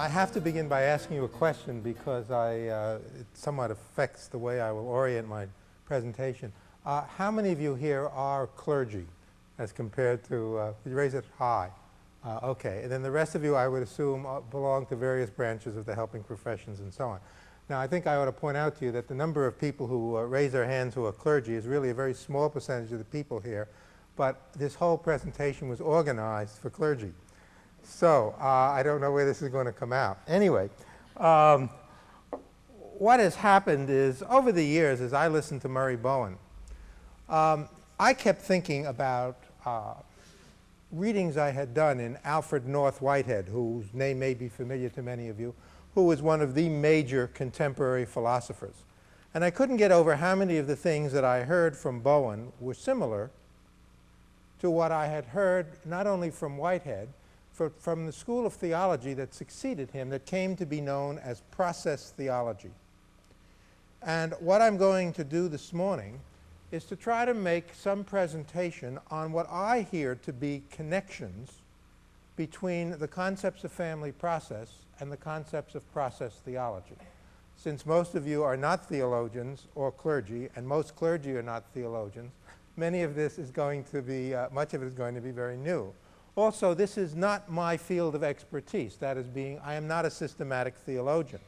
I have to begin by asking you a question because it somewhat affects the way I will orient my presentation. How many of you here are clergy as compared to, could you raise it high? Okay, and then the rest of you, I would assume, belong to various branches of the helping professions and so on. Now, I think I ought to point out to you that the number of people who raise their hands who are clergy is really a very small percentage of the people here, but this whole presentation was organized for clergy. So I don't know where this is going to come out. Anyway, what has happened is, over the years, as I listened to Murray Bowen, I kept thinking about readings I had done in Alfred North Whitehead, whose name may be familiar to many of you, who was one of the major contemporary philosophers. And I couldn't get over how many of the things that I heard from Bowen were similar to what I had heard not only from Whitehead, but from the school of theology that succeeded him, that came to be known as process theology. And what I'm going to do this morning is to try to make some presentation on what I hear to be connections between the concepts of family process and the concepts of process theology. Since most of you are not theologians or clergy, and most clergy are not theologians, many of this is going to be, much of it is going to be very new. Also, this is not my field of expertise. That is being, I am not a systematic theologian.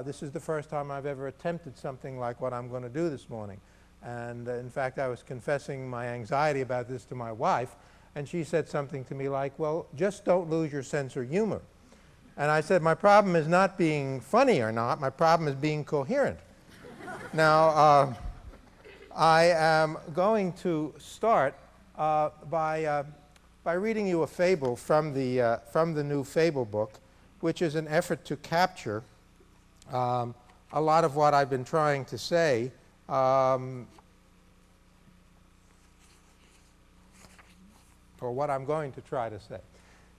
This is the first time I've ever attempted something like what I'm going to do this morning. And in fact, I was confessing my anxiety about this to my wife, and she said something to me like, well, just don't lose your sense of humor. And I said, my problem is not being funny or not, my problem is being coherent. Now, I am going to start by reading you a fable from the new fable book, which is an effort to capture a lot of what I've been trying to say, or what I'm going to try to say.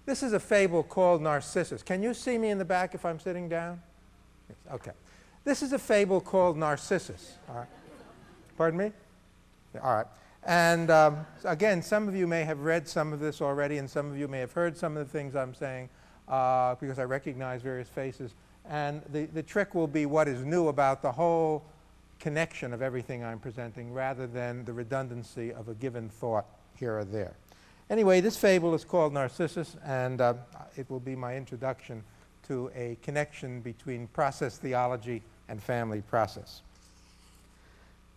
This is a fable called Narcissus. Can you see me in the back if I'm sitting down? Yes, okay. This is a fable called Narcissus. All right. Pardon me? Yeah, all right. And again, some of you may have read some of this already, and some of you may have heard some of the things I'm saying because I recognize various faces. And the trick will be what is new about the whole connection of everything I'm presenting rather than the redundancy of a given thought here or there. Anyway, this fable is called Narcissus, and it will be my introduction to a connection between process theology and family process.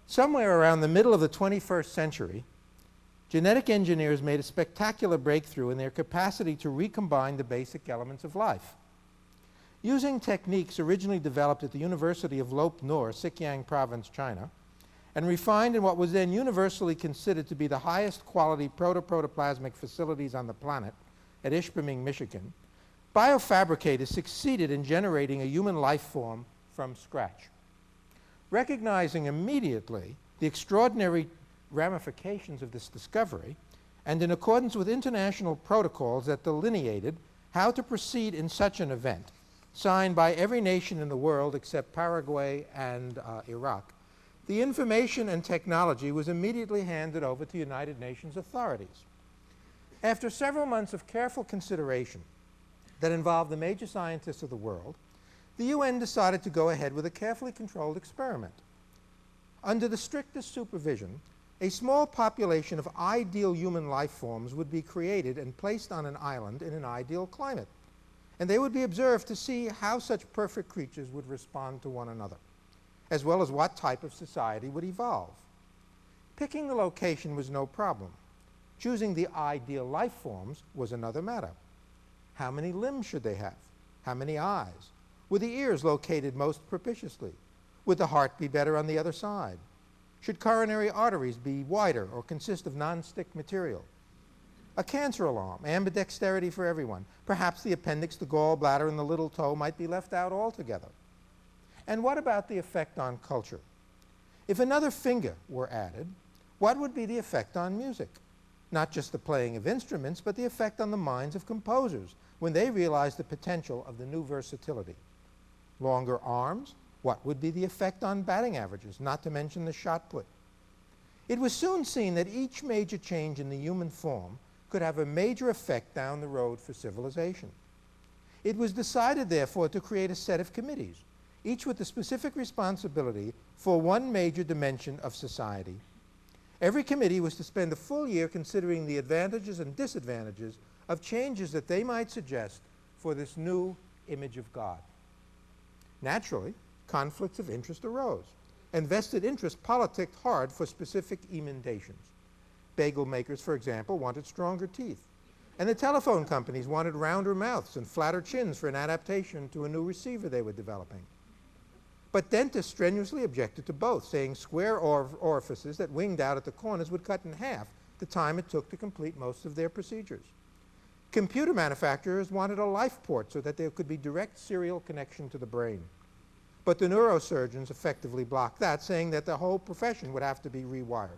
Somewhere around the middle of the 21st century, genetic engineers made a spectacular breakthrough in their capacity to recombine the basic elements of life. Using techniques originally developed at the University of Lop Nor, Xinjiang Province, China, and refined in what was then universally considered to be the highest quality proto-protoplasmic facilities on the planet at Ishpeming, Michigan, biofabricators succeeded in generating a human life form from scratch. Recognizing immediately the extraordinary ramifications of this discovery, and in accordance with international protocols that delineated how to proceed in such an event, signed by every nation in the world except Paraguay and Iraq, the information and technology was immediately handed over to United Nations authorities. After several months of careful consideration that involved the major scientists of the world, the UN decided to go ahead with a carefully controlled experiment. Under the strictest supervision, a small population of ideal human life forms would be created and placed on an island in an ideal climate, and they would be observed to see how such perfect creatures would respond to one another, as well as what type of society would evolve. Picking the location was no problem. Choosing the ideal life forms was another matter. How many limbs should they have? How many eyes? Were the ears located most propitiously? Would the heart be better on the other side? Should coronary arteries be wider or consist of non-stick material? A cancer alarm, ambidexterity for everyone. Perhaps the appendix, the gallbladder, and the little toe might be left out altogether. And what about the effect on culture? If another finger were added, what would be the effect on music? Not just the playing of instruments, but the effect on the minds of composers when they realized the potential of the new versatility. Longer arms, what would be the effect on batting averages, not to mention the shot put? It was soon seen that each major change in the human form could have a major effect down the road for civilization. It was decided, therefore, to create a set of committees, each with the specific responsibility for one major dimension of society. Every committee was to spend a full year considering the advantages and disadvantages of changes that they might suggest for this new image of God. Naturally, conflicts of interest arose, and vested interest politicked hard for specific emendations. Bagel makers, for example, wanted stronger teeth, and the telephone companies wanted rounder mouths and flatter chins for an adaptation to a new receiver they were developing. But dentists strenuously objected to both, saying square orifices that winged out at the corners would cut in half the time it took to complete most of their procedures. Computer manufacturers wanted a life port so that there could be direct serial connection to the brain. But the neurosurgeons effectively blocked that, saying that the whole profession would have to be rewired.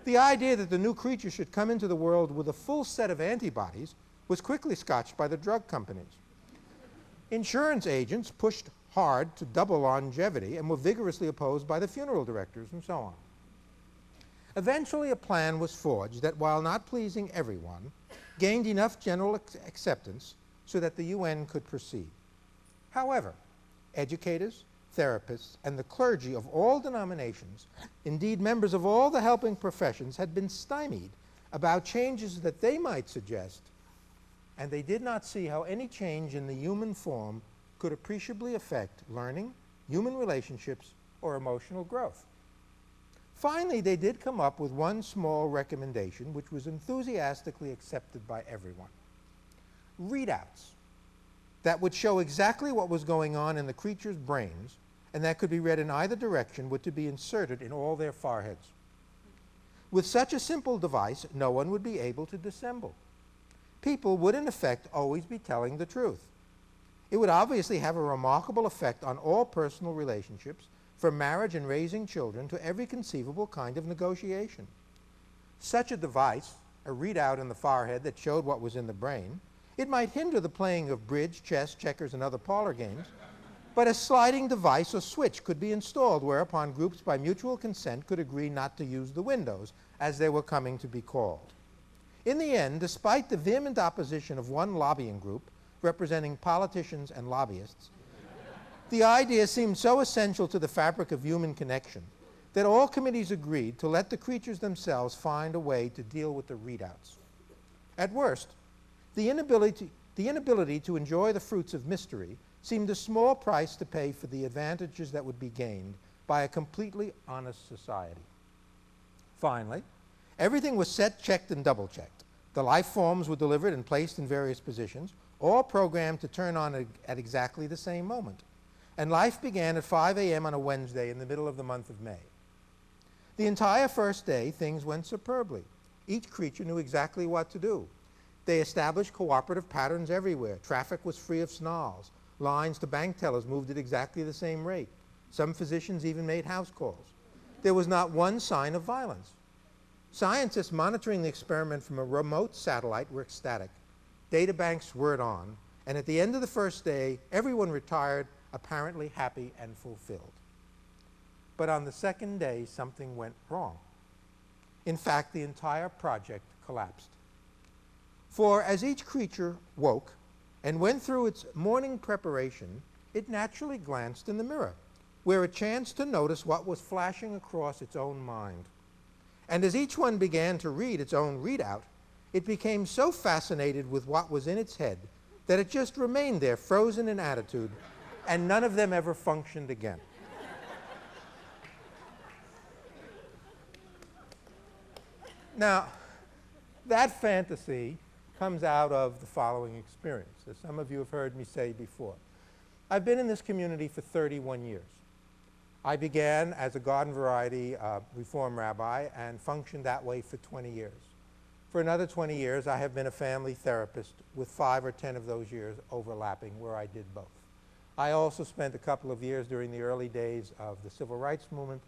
The idea that the new creature should come into the world with a full set of antibodies was quickly scotched by the drug companies. Insurance agents pushed hard to double longevity and were vigorously opposed by the funeral directors and so on. Eventually, a plan was forged that, while not pleasing everyone, gained enough general acceptance so that the UN could proceed. However, educators, therapists, and the clergy of all denominations, indeed members of all the helping professions, had been stymied about changes that they might suggest, and they did not see how any change in the human form could appreciably affect learning, human relationships, or emotional growth. Finally, they did come up with one small recommendation which was enthusiastically accepted by everyone. Readouts that would show exactly what was going on in the creature's brains and that could be read in either direction were to be inserted in all their foreheads. With such a simple device, no one would be able to dissemble. People would, in effect, always be telling the truth. It would obviously have a remarkable effect on all personal relationships, from marriage and raising children to every conceivable kind of negotiation. Such a device, a readout in the forehead that showed what was in the brain, it might hinder the playing of bridge, chess, checkers, and other parlor games, but a sliding device or switch could be installed whereupon groups by mutual consent could agree not to use the windows, as they were coming to be called. In the end, despite the vehement opposition of one lobbying group representing politicians and lobbyists, the idea seemed so essential to the fabric of human connection that all committees agreed to let the creatures themselves find a way to deal with the readouts. At worst, the inability to enjoy the fruits of mystery seemed a small price to pay for the advantages that would be gained by a completely honest society. Finally, everything was set, checked, and double-checked. The life forms were delivered and placed in various positions, all programmed to turn on at exactly the same moment. And life began at 5 a.m. on a Wednesday in the middle of the month of May. The entire first day, things went superbly. Each creature knew exactly what to do. They established cooperative patterns everywhere. Traffic was free of snarls. Lines to bank tellers moved at exactly the same rate. Some physicians even made house calls. There was not one sign of violence. Scientists monitoring the experiment from a remote satellite were ecstatic. Data banks swirled on, and at the end of the first day, everyone retired apparently happy and fulfilled. But on the second day, something went wrong. In fact, the entire project collapsed. For as each creature woke and went through its morning preparation, it naturally glanced in the mirror, where it chanced to notice what was flashing across its own mind. And as each one began to read its own readout, it became so fascinated with what was in its head that it just remained there, frozen in attitude, and none of them ever functioned again. Now, that fantasy comes out of the following experience, as some of you have heard me say before. I've been in this community for 31 years. I began as a garden variety reform rabbi and functioned that way for 20 years. For another 20 years, I have been a family therapist, with 5 or 10 of those years overlapping where I did both. I also spent a couple of years during the early days of the civil rights movement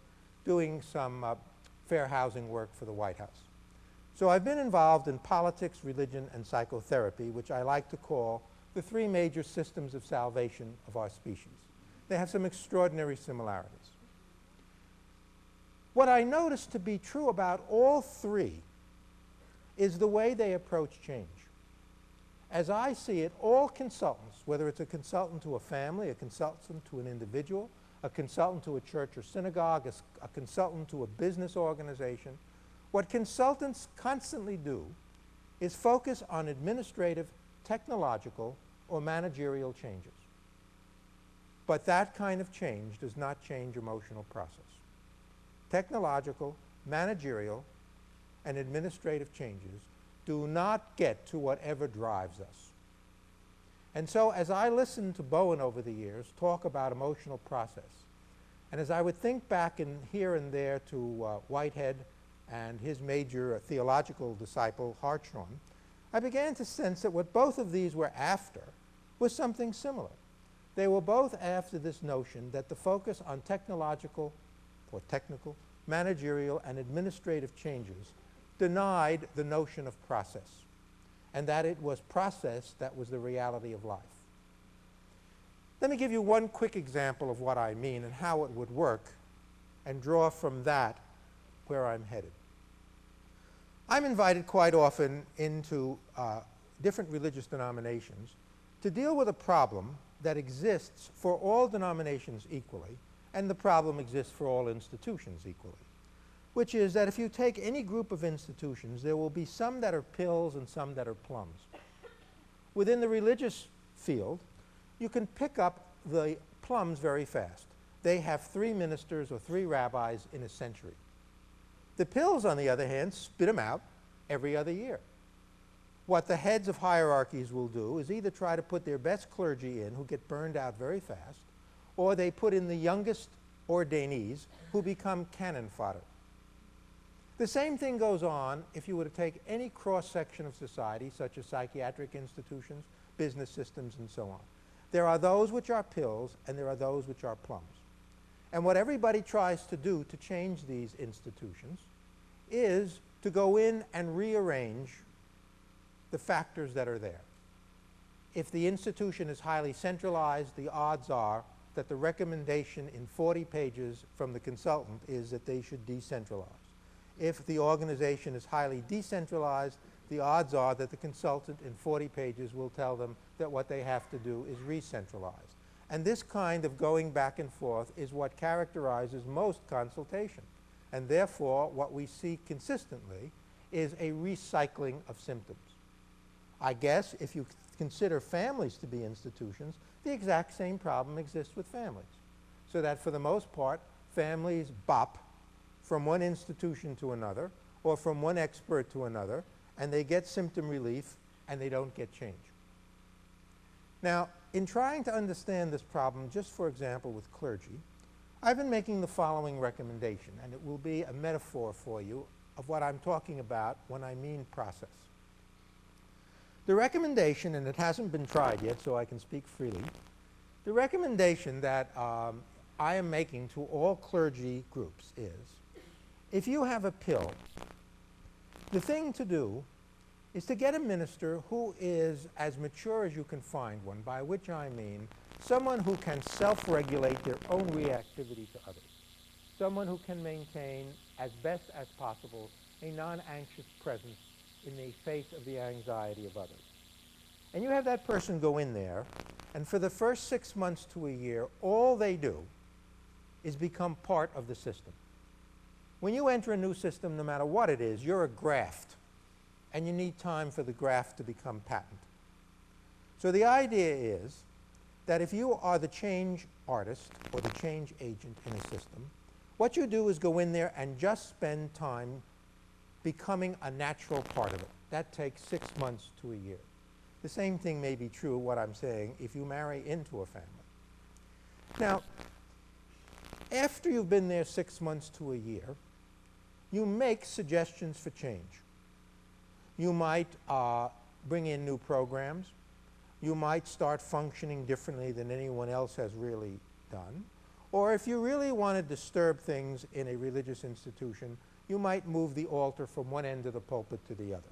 doing some fair housing work for the White House. So I've been involved in politics, religion, and psychotherapy, which I like to call the 3 major systems of salvation of our species. They have some extraordinary similarities. What I noticed to be true about all 3 is the way they approach change. as I see it, all consultants, whether it's a consultant to a family, a consultant to an individual, a consultant to a church or synagogue, a consultant to a business organization, what consultants constantly do is focus on administrative, technological, or managerial changes. But that kind of change does not change emotional process. Technological, managerial, and administrative changes do not get to whatever drives us. And so as I listened to Bowen over the years talk about emotional process, and as I would think back here and there to Whitehead and his major theological disciple, Hartshorne, I began to sense that what both of these were after was something similar. They were both after this notion that the focus on technological or technical, managerial, and administrative changes denied the notion of process, and that it was process that was the reality of life. Let me give you one quick example of what I mean and how it would work, and draw from that where I'm headed. I'm invited quite often into different religious denominations to deal with a problem that exists for all denominations equally, and the problem exists for all institutions equally, which is that if you take any group of institutions, there will be some that are pills and some that are plums. Within the religious field, you can pick up the plums very fast. They have 3 ministers or 3 rabbis in a century. The pills, on the other hand, spit them out every other year. What the heads of hierarchies will do is either try to put their best clergy in, who get burned out very fast, or they put in the youngest ordainees who become cannon fodder. The same thing goes on if you were to take any cross-section of society, such as psychiatric institutions, business systems, and so on. There are those which are pills, and there are those which are plums. And what everybody tries to do to change these institutions is to go in and rearrange the factors that are there. If the institution is highly centralized, the odds are that the recommendation in 40 pages from the consultant is that they should decentralize. If the organization is highly decentralized, the odds are that the consultant in 40 pages will tell them that what they have to do is re-centralize. And this kind of going back and forth is what characterizes most consultation. And therefore, what we see consistently is a recycling of symptoms. I guess if you consider families to be institutions, the exact same problem exists with families. So that for the most part, families bop from one institution to another, or from one expert to another, and they get symptom relief, and they don't get change. Now, in trying to understand this problem, just for example with clergy, I've been making the following recommendation, and it will be a metaphor for you of what I'm talking about when I mean process. The recommendation, and it hasn't been tried yet, so I can speak freely, the recommendation that I am making to all clergy groups is, if you have a pill, the thing to do is to get a minister who is as mature as you can find one, by which I mean someone who can self-regulate their own reactivity to others, someone who can maintain as best as possible a non-anxious presence in the face of the anxiety of others. And you have that person go in there, and for the first 6 months to a year, all they do is become part of the system. When you enter a new system, no matter what it is, you're a graft, and you need time for the graft to become patent. So the idea is that if you are the change artist or the change agent in a system, what you do is go in there and just spend time becoming a natural part of it. That takes 6 months to a year. The same thing may be true, what I'm saying, if you marry into a family. Now, after you've been there 6 months to a year, you make suggestions for change. You might bring in new programs. You might start functioning differently than anyone else has really done. Or if you really want to disturb things in a religious institution, you might move the altar from one end of the pulpit to the other.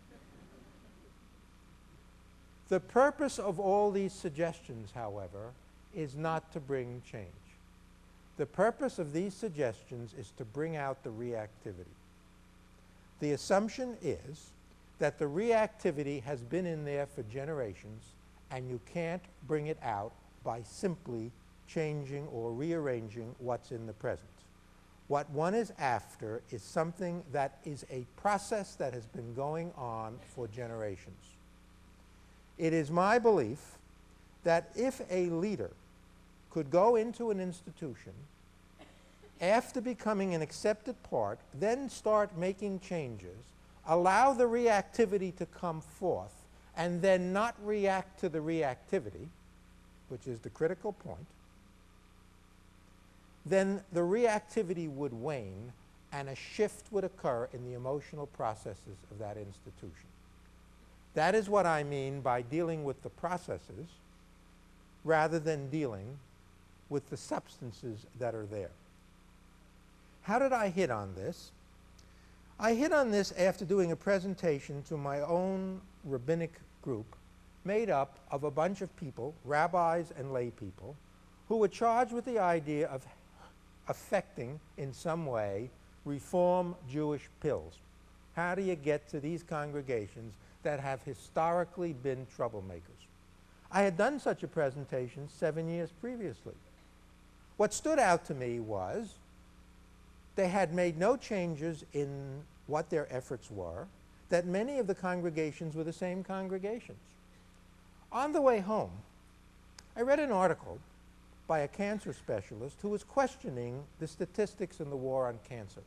The purpose of all these suggestions, however, is not to bring change. The purpose of these suggestions is to bring out the reactivity. The assumption is that the reactivity has been in there for generations, and you can't bring it out by simply changing or rearranging what's in the present. What one is after is something that is a process that has been going on for generations. It is my belief that if a leader could go into an institution after becoming an accepted part, then start making changes, allow the reactivity to come forth, and then not react to the reactivity, which is the critical point, then the reactivity would wane and a shift would occur in the emotional processes of that institution. That is what I mean by dealing with the processes rather than dealing with the substances that are there. How did I hit on this? I hit on this after doing a presentation to my own rabbinic group made up of a bunch of people, rabbis and lay people, who were charged with the idea of affecting, in some way, Reform Jewish pills. How do you get to these congregations that have historically been troublemakers? I had done such a presentation 7 years previously. What stood out to me was they had made no changes in what their efforts were, that many of the congregations were the same congregations. On the way home, I read an article by a cancer specialist who was questioning the statistics in the war on cancer.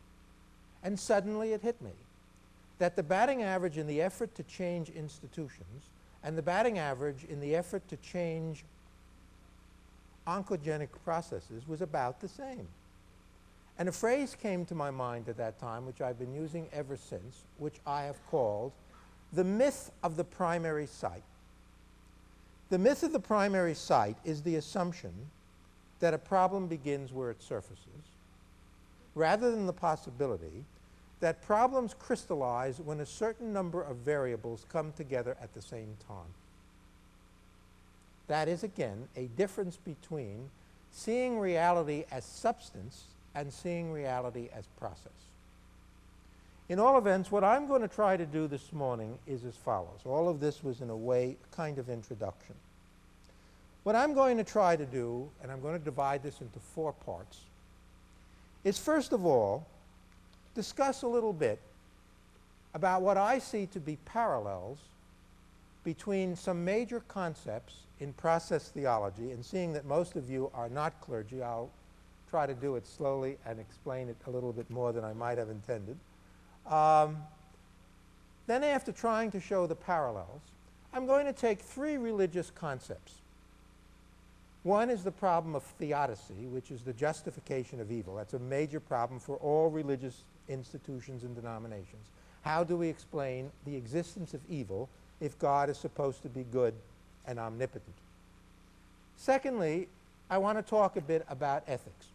And suddenly it hit me that the batting average in the effort to change institutions and the batting average in the effort to change oncogenic processes was about the same. And a phrase came to my mind at that time, which I've been using ever since, which I have called the myth of the primary site. The myth of the primary site is the assumption that a problem begins where it surfaces, rather than the possibility that problems crystallize when a certain number of variables come together at the same time. That is, again, a difference between seeing reality as substance and seeing reality as process. In all events, what I'm going to try to do this morning is as follows. All of this was, in a way, a kind of introduction. What I'm going to try to do, and I'm going to divide this into 4 parts, is first of all, discuss a little bit about what I see to be parallels between some major concepts in process theology, and seeing that most of you are not clergy, I'll try to do it slowly and explain it a little bit more than I might have intended. Then after trying to show the parallels, I'm going to take 3 religious concepts. One is the problem of theodicy, which is the justification of evil. That's a major problem for all religious institutions and denominations. How do we explain the existence of evil if God is supposed to be good and omnipotent? Secondly, I want to talk a bit about ethics.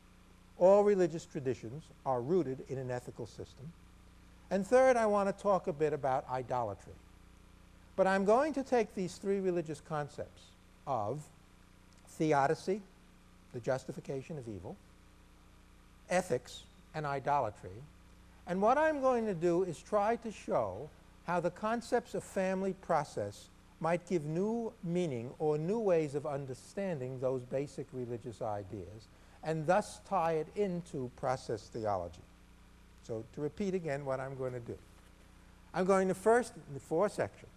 All religious traditions are rooted in an ethical system. And third, I want to talk a bit about idolatry. But I'm going to take these 3 religious concepts of theodicy, the justification of evil, ethics, and idolatry. And what I'm going to do is try to show how the concepts of family process might give new meaning or new ways of understanding those basic religious ideas, and thus tie it into process theology. So to repeat again what I'm going to do. I'm going to first, in the 4 sections,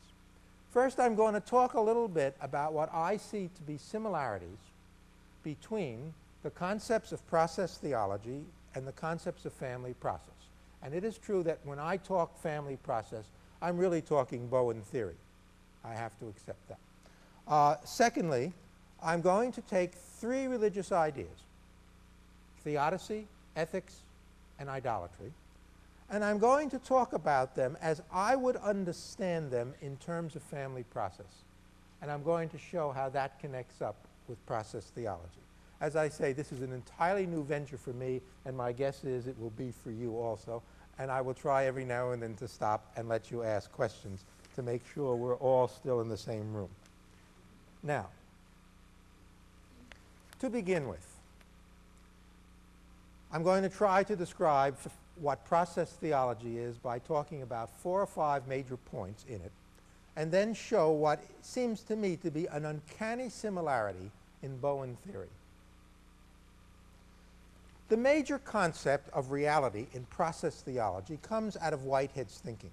first I'm going to talk a little bit about what I see to be similarities between the concepts of process theology and the concepts of family process. And it is true that when I talk family process, I'm really talking Bowen theory. I have to accept that. Secondly, I'm going to take 3 religious ideas: theodicy, ethics, and idolatry. And I'm going to talk about them as I would understand them in terms of family process. And I'm going to show how that connects up with process theology. As I say, this is an entirely new venture for me, and my guess is it will be for you also. And I will try every now and then to stop and let you ask questions to make sure we're all still in the same room. Now, to begin with, I'm going to try to describe what process theology is by talking about 4 or 5 major points in it, and then show what seems to me to be an uncanny similarity in Bowen theory. The major concept of reality in process theology comes out of Whitehead's thinking.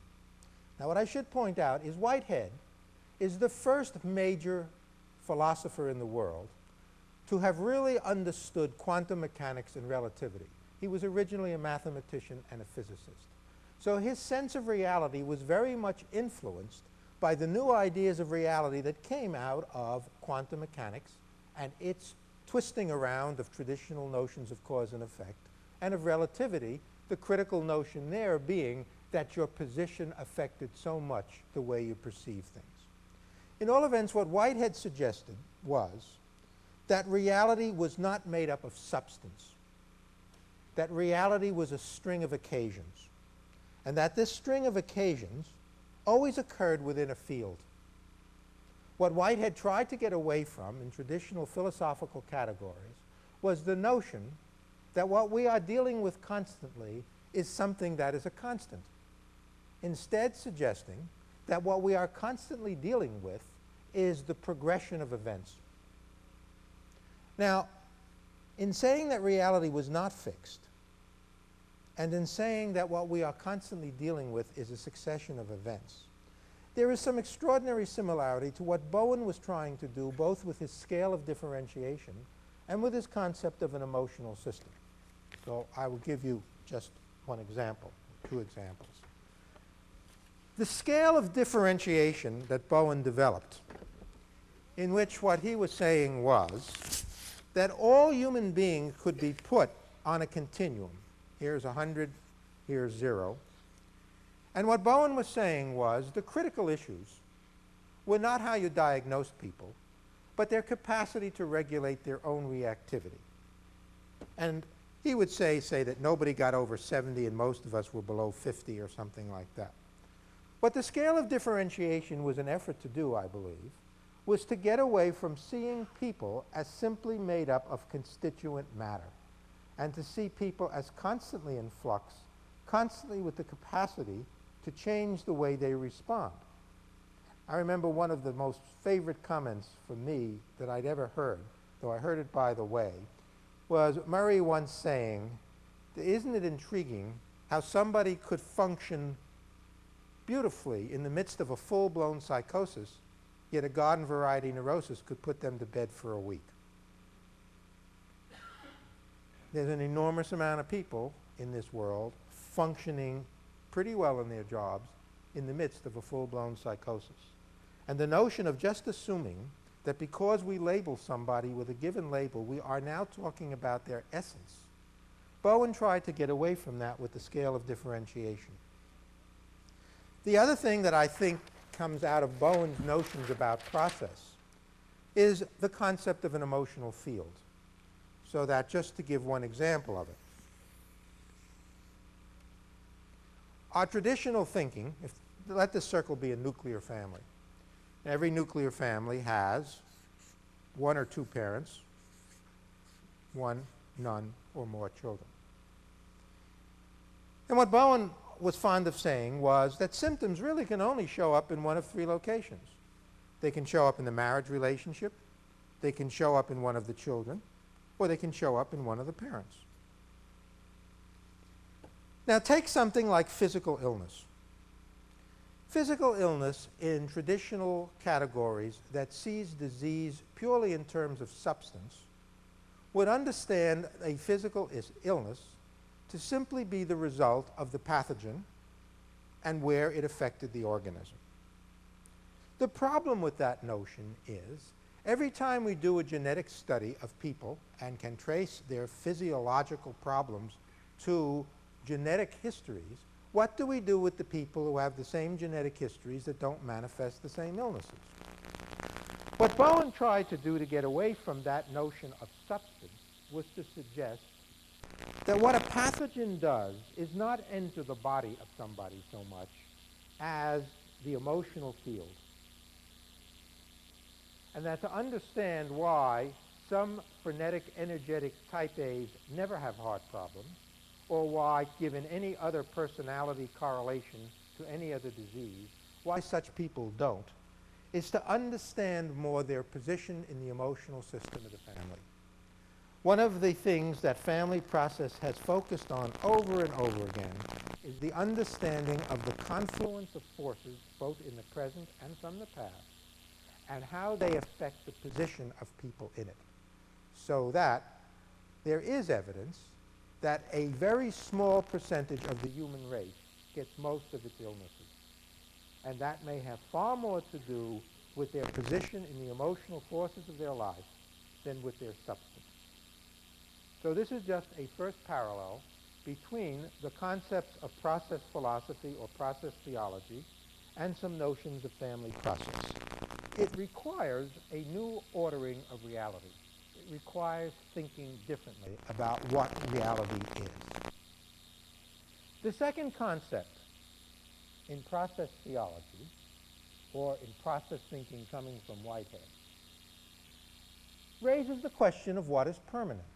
Now, what I should point out is Whitehead is the first major philosopher in the world to have really understood quantum mechanics and relativity. He was originally a mathematician and a physicist. So his sense of reality was very much influenced by the new ideas of reality that came out of quantum mechanics and its twisting around of traditional notions of cause and effect, and of relativity, the critical notion there being that your position affected so much the way you perceive things. In all events, what Whitehead suggested was that reality was not made up of substance, that reality was a string of occasions, and that this string of occasions always occurred within a field. What Whitehead tried to get away from in traditional philosophical categories was the notion that what we are dealing with constantly is something that is a constant, instead suggesting that what we are constantly dealing with is the progression of events. Now, in saying that reality was not fixed, and in saying that what we are constantly dealing with is a succession of events, there is some extraordinary similarity to what Bowen was trying to do, both with his scale of differentiation and with his concept of an emotional system. So I will give you just one example, 2 examples. The scale of differentiation that Bowen developed, in which what he was saying was that all human beings could be put on a continuum. Here's 100, here's 0. And what Bowen was saying was the critical issues were not how you diagnose people, but their capacity to regulate their own reactivity. And he would say that nobody got over 70 and most of us were below 50 or something like that. What the scale of differentiation was an effort to do, I believe, was to get away from seeing people as simply made up of constituent matter, and to see people as constantly in flux, constantly with the capacity to change the way they respond. I remember one of the most favorite comments for me that I'd ever heard, though I heard it by the way, was Murray once saying, "Isn't it intriguing how somebody could function beautifully in the midst of a full-blown psychosis, yet a garden variety neurosis could put them to bed for a week?" There's an enormous amount of people in this world functioning pretty well in their jobs in the midst of a full-blown psychosis. And the notion of just assuming that because we label somebody with a given label, we are now talking about their essence. Bowen tried to get away from that with the scale of differentiation. The other thing that I think comes out of Bowen's notions about process is the concept of an emotional field. So that, just to give one example of it, our traditional thinking, let this circle be a nuclear family. Every nuclear family has 1 or 2 parents, 1, none, or more children. And what Bowen was fond of saying was that symptoms really can only show up in one of 3 locations. They can show up in the marriage relationship, they can show up in one of the children, or they can show up in one of the parents. Now take something like physical illness. Physical illness in traditional categories that sees disease purely in terms of substance would understand a physical illness to simply be the result of the pathogen and where it affected the organism. The problem with that notion is every time we do a genetic study of people and can trace their physiological problems to genetic histories, what do we do with the people who have the same genetic histories that don't manifest the same illnesses? What Bowen tried to do to get away from that notion of substance was to suggest that what a pathogen does is not enter the body of somebody so much as the emotional field. And that to understand why some frenetic, energetic type A's never have heart problems, or why, given any other personality correlation to any other disease, why such people don't, is to understand more their position in the emotional system of the family. One of the things that family process has focused on over and over again is the understanding of the confluence of forces, both in the present and from the past, and how they affect the position of people in it. So that there is evidence that a very small percentage of the human race gets most of its illnesses. And that may have far more to do with their position in the emotional forces of their life than with their substance. So this is just a first parallel between the concepts of process philosophy or process theology and some notions of family process. It requires a new ordering of reality. It requires thinking differently about what reality is. The second concept in process theology, or in process thinking coming from Whitehead, raises the question of what is permanent.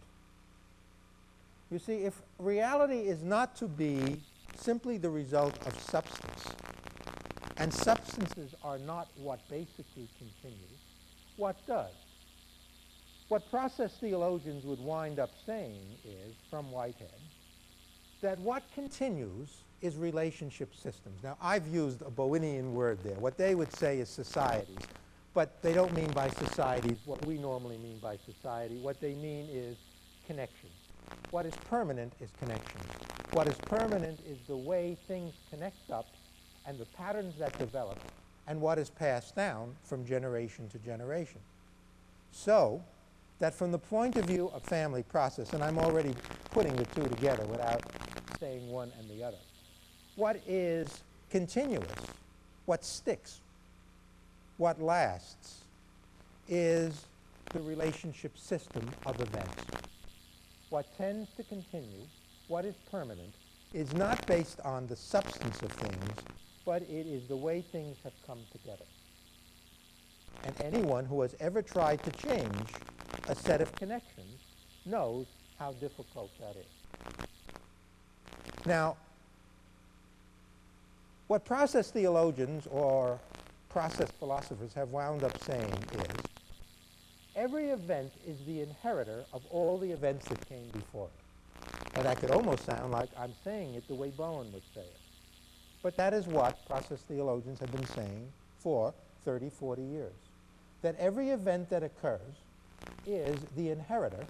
You see, if reality is not to be simply the result of substance, and substances are not what basically continues, what does? What process theologians would wind up saying is, from Whitehead, that what continues is relationship systems. Now, I've used a Bowenian word there. What they would say is societies, but they don't mean by societies what we normally mean by society. What they mean is connection. What is permanent is connection. What is permanent is the way things connect up and the patterns that develop and what is passed down from generation to generation. So that from the point of view of family process, and I'm already putting the two together without saying one and the other, what is continuous, what sticks, what lasts, is the relationship system of events. What tends to continue, what is permanent, is not based on the substance of things, but it is the way things have come together. And anyone who has ever tried to change a set of connections knows how difficult that is. Now, what process theologians or process philosophers have wound up saying is, every event is the inheritor of all the events that came before it. Now, that could almost sound like I'm saying it the way Bowen would say it. But that is what process theologians have been saying for 30, 40 years. That every event that occurs is the inheritor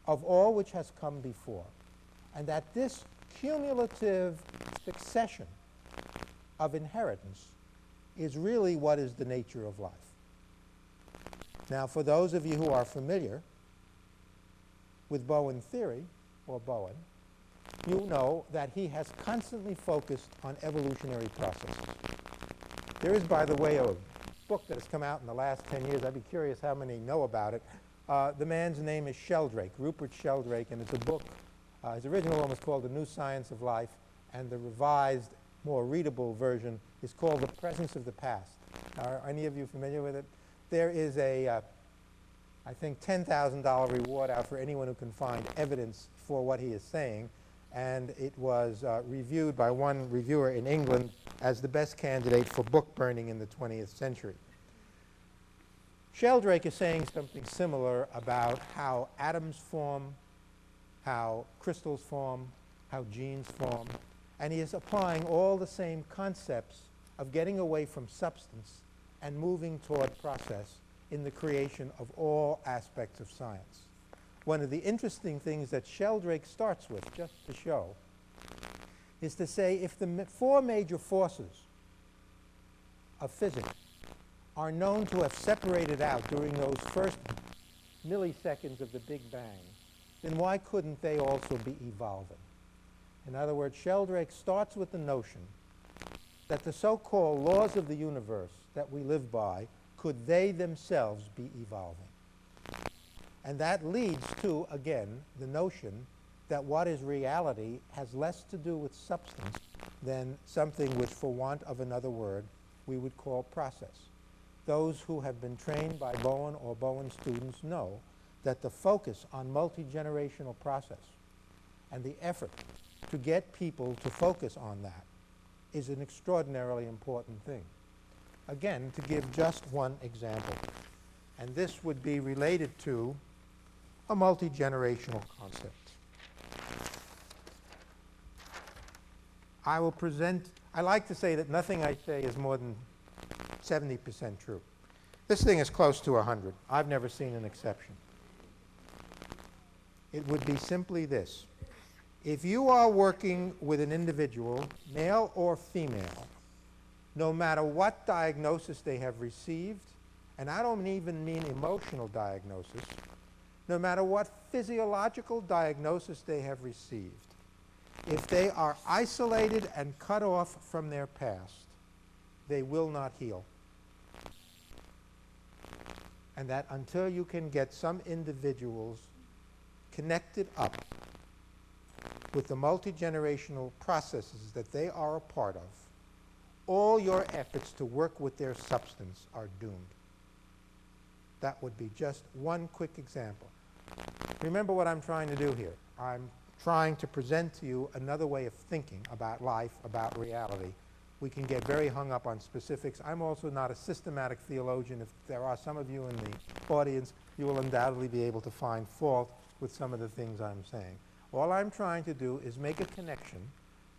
of all which has come before. And that this cumulative succession of inheritance is really what is the nature of life. Now, for those of you who are familiar with Bowen theory, or Bowen, you know that he has constantly focused on evolutionary processes. There is, by the way, a book that has come out in the last 10 years. I'd be curious how many know about it. The man's name is Sheldrake, Rupert Sheldrake, and it's a book. His original one was called The New Science of Life, and the revised, more readable version is called The Presence of the Past. Are any of you familiar with it? There is a, I think, $10,000 reward out for anyone who can find evidence for what he is saying, and it was reviewed by one reviewer in England as the best candidate for book burning in the 20th century. Sheldrake is saying something similar about how atoms form, how crystals form, how genes form, and he is applying all the same concepts of getting away from substance and moving toward process in the creation of all aspects of science. One of the interesting things that Sheldrake starts with, just to show, is to say if the four major forces of physics are known to have separated out during those first milliseconds of the Big Bang, then why couldn't they also be evolving? In other words, Sheldrake starts with the notion that the so-called laws of the universe that we live by, could they themselves be evolving? And that leads to, again, the notion that what is reality has less to do with substance than something which, for want of another word, we would call process. Those who have been trained by Bowen or Bowen students know that the focus on multi-generational process and the effort to get people to focus on that is an extraordinarily important thing. Again, to give just one example, and this would be related to a multi-generational concept. I like to say that nothing I say is more than 70% true. This thing is close to 100. I've never seen an exception. It would be simply this. If you are working with an individual, male or female, no matter what diagnosis they have received, and I don't even mean emotional diagnosis, no matter what physiological diagnosis they have received, if they are isolated and cut off from their past, they will not heal. And that until you can get some individuals connected up with the multi-generational processes that they are a part of, all your efforts to work with their substance are doomed. That would be just one quick example. Remember what I'm trying to do here. I'm trying to present to you another way of thinking about life, about reality. We can get very hung up on specifics. I'm also not a systematic theologian. If there are some of you in the audience, you will undoubtedly be able to find fault with some of the things I'm saying. All I'm trying to do is make a connection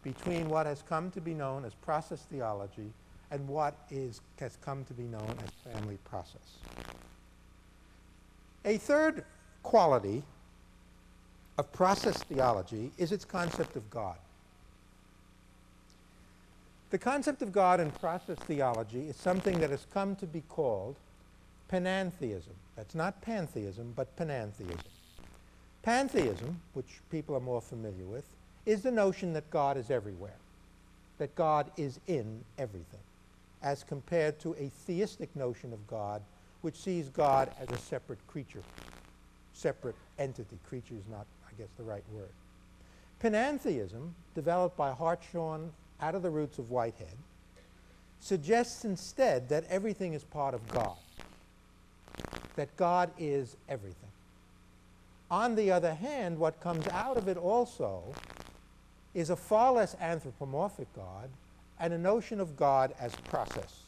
between what has come to be known as process theology and what has come to be known as family process. A third quality of process theology is its concept of God. The concept of God in process theology is something that has come to be called panentheism. That's not pantheism, but panentheism. Pantheism, which people are more familiar with, is the notion that God is everywhere, that God is in everything, as compared to a theistic notion of God, which sees God as a separate creature, separate entity. Creature is not, I guess, the right word. Panentheism, developed by Hartshorne out of the roots of Whitehead, suggests instead that everything is part of God, that God is everything. On the other hand, what comes out of it also is a far less anthropomorphic God and a notion of God as process,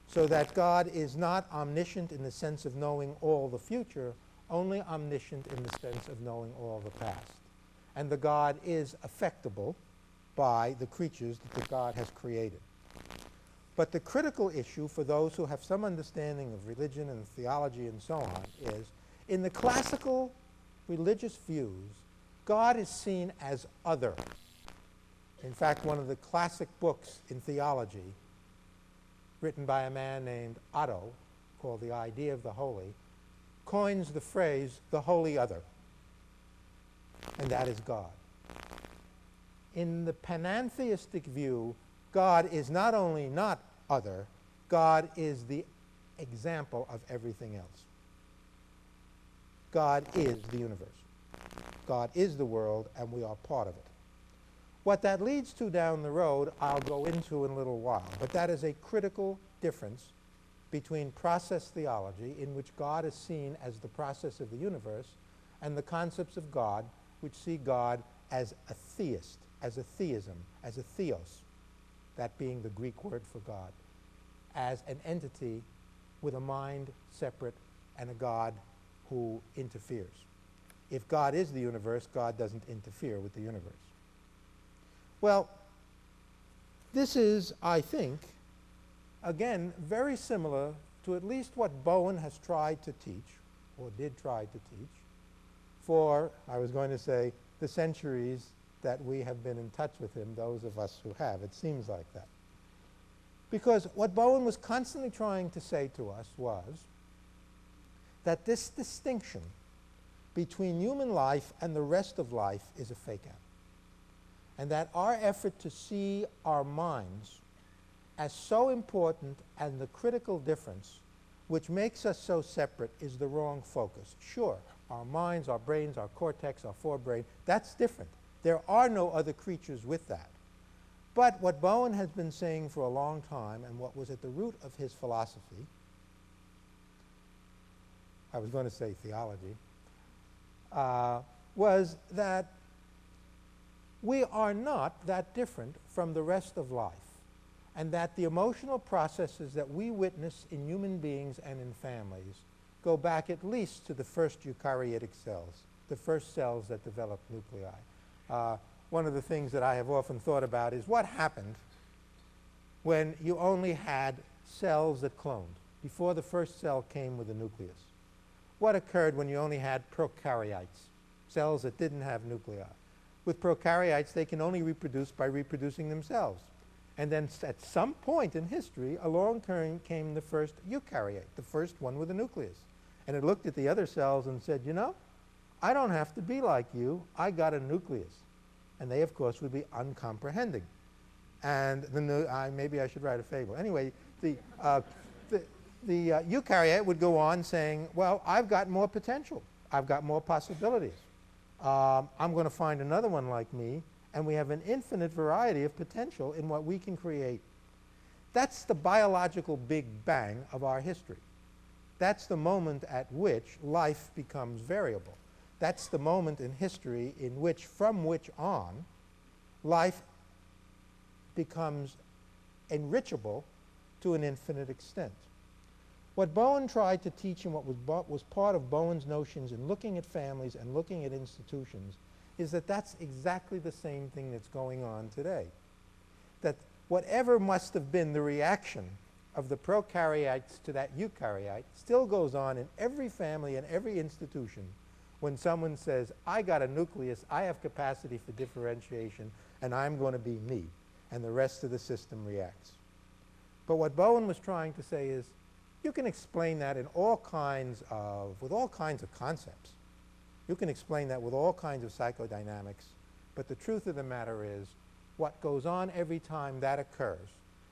so that God is not omniscient in the sense of knowing all the future, only omniscient in the sense of knowing all the past. And the God is affectable by the creatures that the God has created. But the critical issue for those who have some understanding of religion and theology and so on is, in the classical religious views, God is seen as other. In fact, one of the classic books in theology, written by a man named Otto, called The Idea of the Holy, coins the phrase, the holy other, and that is God. In the panentheistic view, God is not only not other, God is the example of everything else. God is the universe. God is the world, and we are part of it. What that leads to down the road, I'll go into in a little while, but that is a critical difference between process theology, in which God is seen as the process of the universe, and the concepts of God, which see God as a theist, as a theism, as a theos, that being the Greek word for God, as an entity with a mind separate and a God who interferes. If God is the universe, God doesn't interfere with the universe. Well, this is, I think, again, very similar to at least what Bowen has tried to teach, or did try to teach, for, I was going to say, the centuries that we have been in touch with him, those of us who have. It seems like that. Because what Bowen was constantly trying to say to us was that this distinction between human life and the rest of life is a fake out. And that our effort to see our minds as so important and the critical difference which makes us so separate is the wrong focus. Sure, our minds, our brains, our cortex, our forebrain, that's different. There are no other creatures with that. But what Bowen has been saying for a long time, and what was at the root of his philosophy, I was going to say theology, was that we are not that different from the rest of life, and that the emotional processes that we witness in human beings and in families go back at least to the first eukaryotic cells, the first cells that develop nuclei. One of the things that I have often thought about is what happened when you only had cells that cloned, before the first cell came with a nucleus. What occurred when you only had prokaryotes, cells that didn't have nuclei? With prokaryotes, they can only reproduce by reproducing themselves. And then at some point in history, along came the first eukaryote, the first one with a nucleus. And it looked at the other cells and said, you know, I don't have to be like you. I got a nucleus. And they, of course, would be uncomprehending. And maybe I should write a fable. Anyway, the eukaryote would go on saying, well, I've got more potential. I've got more possibilities. I'm going to find another one like me. And we have an infinite variety of potential in what we can create. That's the biological Big Bang of our history. That's the moment at which life becomes variable. That's the moment in history in which, from which on, life becomes enrichable to an infinite extent. What Bowen tried to teach and what was part of Bowen's notions in looking at families and looking at institutions is that that's exactly the same thing that's going on today. That whatever must have been the reaction of the prokaryotes to that eukaryote still goes on in every family and every institution when someone says, I got a nucleus, I have capacity for differentiation, and I'm going to be me, and the rest of the system reacts. But what Bowen was trying to say is, you can explain that in with all kinds of concepts. You can explain that with all kinds of psychodynamics, but the truth of the matter is, what goes on every time that occurs,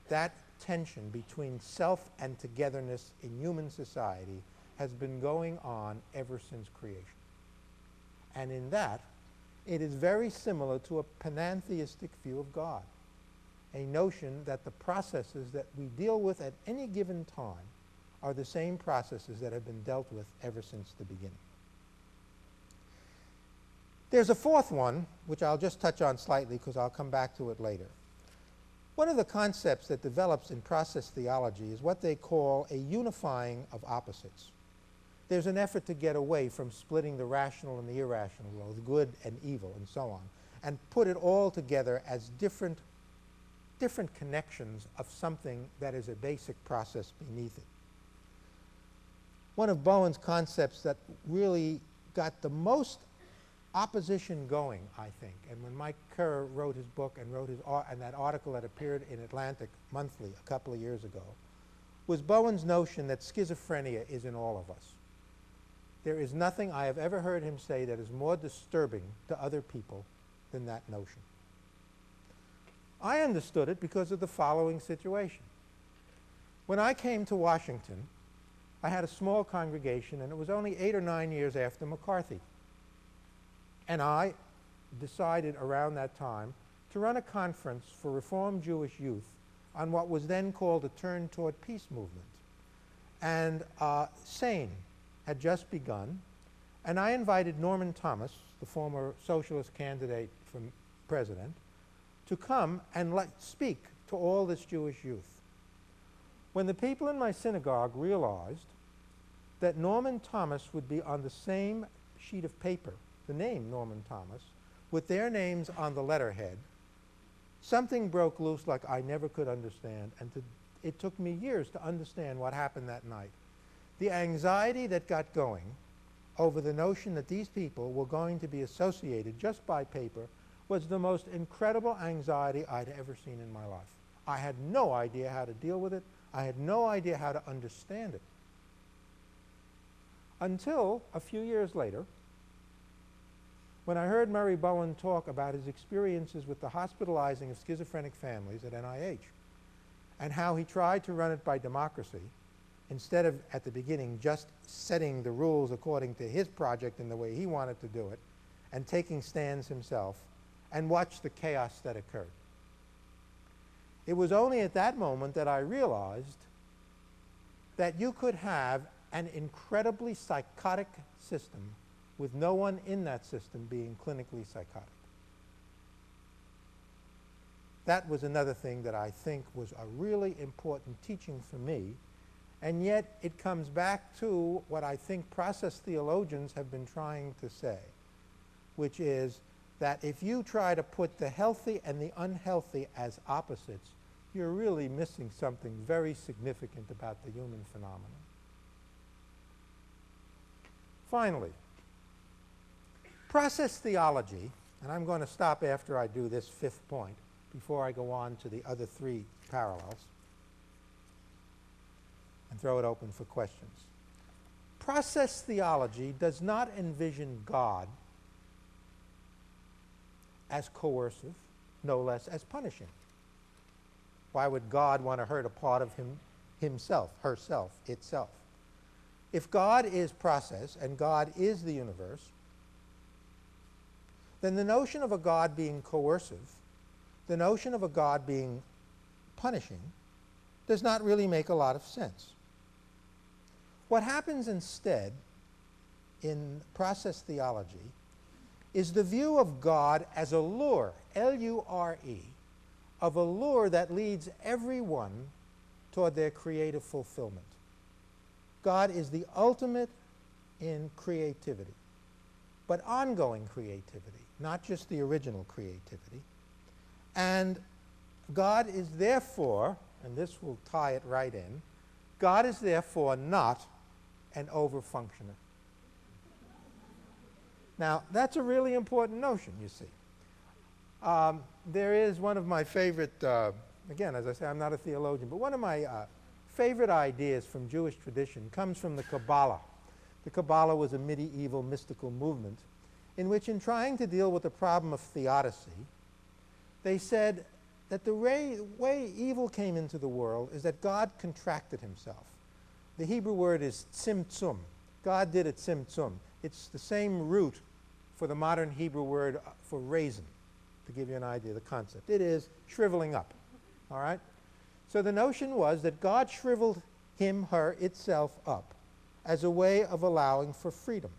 that tension between self and togetherness in human society has been going on ever since creation. And in that, it is very similar to a panentheistic view of God, a notion that the processes that we deal with at any given time are the same processes that have been dealt with ever since the beginning. There's a fourth one, which I'll just touch on slightly because I'll come back to it later. One of the concepts that develops in process theology is what they call a unifying of opposites. There's an effort to get away from splitting the rational and the irrational, or the good and evil, and so on, and put it all together as different connections of something that is a basic process beneath it. One of Bowen's concepts that really got the most opposition going, I think, and when Mike Kerr wrote his book and wrote and that article that appeared in Atlantic Monthly a couple of years ago, was Bowen's notion that schizophrenia is in all of us. There is nothing I have ever heard him say that is more disturbing to other people than that notion. I understood it because of the following situation. When I came to Washington, I had a small congregation, and it was only 8 or 9 years after McCarthy. And I decided around that time to run a conference for Reformed Jewish youth on what was then called the Turn Toward Peace movement. And SANE had just begun, and I invited Norman Thomas, the former socialist candidate for president, to come and speak to all this Jewish youth. When the people in my synagogue realized that Norman Thomas would be on the same sheet of paper, the name Norman Thomas, with their names on the letterhead, something broke loose like I never could understand, and it took me years to understand what happened that night. The anxiety that got going over the notion that these people were going to be associated just by paper was the most incredible anxiety I'd ever seen in my life. I had no idea how to deal with it. I had no idea how to understand it. Until a few years later, when I heard Murray Bowen talk about his experiences with the hospitalizing of schizophrenic families at NIH, and how he tried to run it by democracy, instead of, at the beginning, just setting the rules according to his project in the way he wanted to do it, and taking stands himself, and watch the chaos that occurred. It was only at that moment that I realized that you could have an incredibly psychotic system with no one in that system being clinically psychotic. That was another thing that I think was a really important teaching for me. And yet it comes back to what I think process theologians have been trying to say, which is that if you try to put the healthy and the unhealthy as opposites, you're really missing something very significant about the human phenomenon. Finally, process theology, and I'm going to stop after I do this fifth point before I go on to the other three parallels and throw it open for questions. Process theology does not envision God as coercive, no less as punishing. Why would God want to hurt a part of himself, herself, itself? If God is process and God is the universe, then the notion of a God being coercive, the notion of a God being punishing, does not really make a lot of sense. What happens instead in process theology is the view of God as a lure, L-U-R-E, of a lure that leads everyone toward their creative fulfillment. God is the ultimate in creativity, but ongoing creativity, not just the original creativity. And God is therefore, and this will tie it right in, God is therefore not an overfunctioner. Now, that's a really important notion, you see. There is one of my favorite, again, as I say, I'm not a theologian, but one of my favorite ideas from Jewish tradition comes from the Kabbalah. The Kabbalah was a medieval mystical movement in which, in trying to deal with the problem of theodicy, they said that the way evil came into the world is that God contracted himself. The Hebrew word is tzimtzum. God did a tzimtzum. It's the same root for the modern Hebrew word for raisin, to give you an idea of the concept. It is shriveling up, all right? So the notion was that God shriveled him, her, itself up as a way of allowing for freedom.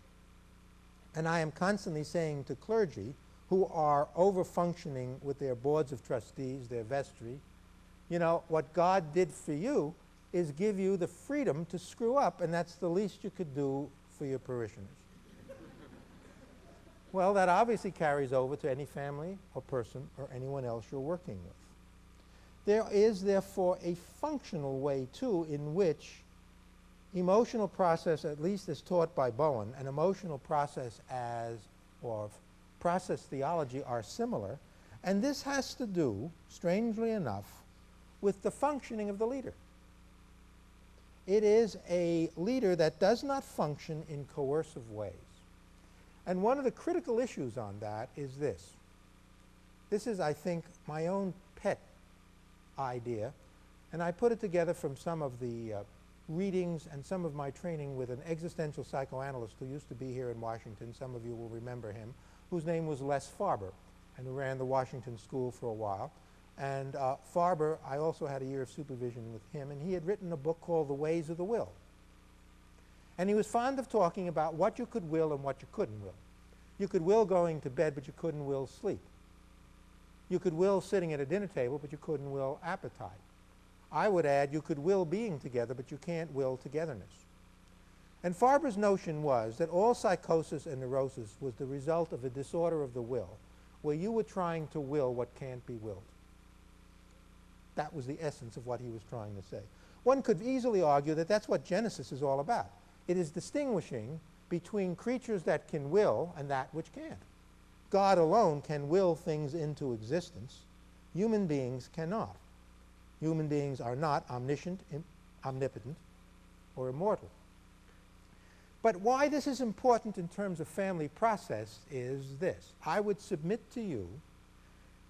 And I am constantly saying to clergy who are over-functioning with their boards of trustees, their vestry, you know, what God did for you is give you the freedom to screw up, and that's the least you could do for your parishioners. Well, that obviously carries over to any family or person or anyone else you're working with. There is, therefore, a functional way, too, in which emotional process, at least as taught by Bowen, and emotional process or process theology are similar, and this has to do, strangely enough, with the functioning of the leader. It is a leader that does not function in coercive ways. And one of the critical issues on that is this. This is, I think, my own pet idea, and I put it together from some of the readings and some of my training with an existential psychoanalyst who used to be here in Washington. Some of you will remember him, whose name was Les Farber, and who ran the Washington School for a while. And Farber, I also had a year of supervision with him, and he had written a book called The Ways of the Will. And he was fond of talking about what you could will and what you couldn't will. You could will going to bed, but you couldn't will sleep. You could will sitting at a dinner table, but you couldn't will appetite. I would add you could will being together, but you can't will togetherness. And Farber's notion was that all psychosis and neurosis was the result of a disorder of the will, where you were trying to will what can't be willed. That was the essence of what he was trying to say. One could easily argue that that's what Genesis is all about. It is distinguishing between creatures that can will and that which can't. God alone can will things into existence. Human beings cannot. Human beings are not omniscient, omnipotent, or immortal. But why this is important in terms of family process is this. I would submit to you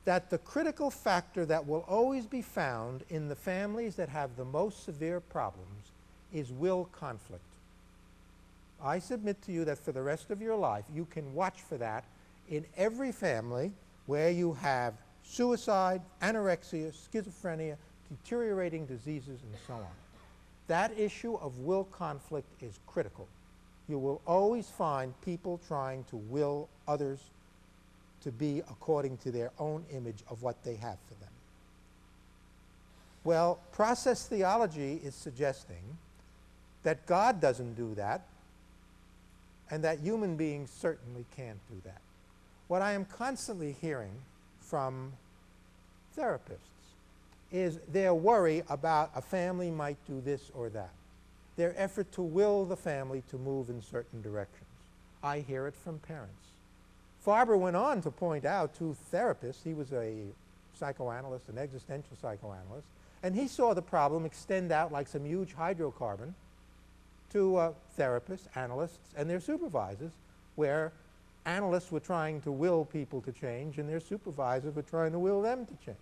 that the critical factor that will always be found in the families that have the most severe problems is will conflict. I submit to you that for the rest of your life, you can watch for that in every family where you have suicide, anorexia, schizophrenia, deteriorating diseases, and so on. That issue of will conflict is critical. You will always find people trying to will others to be according to their own image of what they have for them. Well, process theology is suggesting that God doesn't do that, and that human beings certainly can't do that. What I am constantly hearing from therapists is their worry about a family might do this or that, their effort to will the family to move in certain directions. I hear it from parents. Farber went on to point out to therapists, he was a psychoanalyst, an existential psychoanalyst, and he saw the problem extend out like some huge hydrocarbon to therapists, analysts, and their supervisors, where analysts were trying to will people to change and their supervisors were trying to will them to change.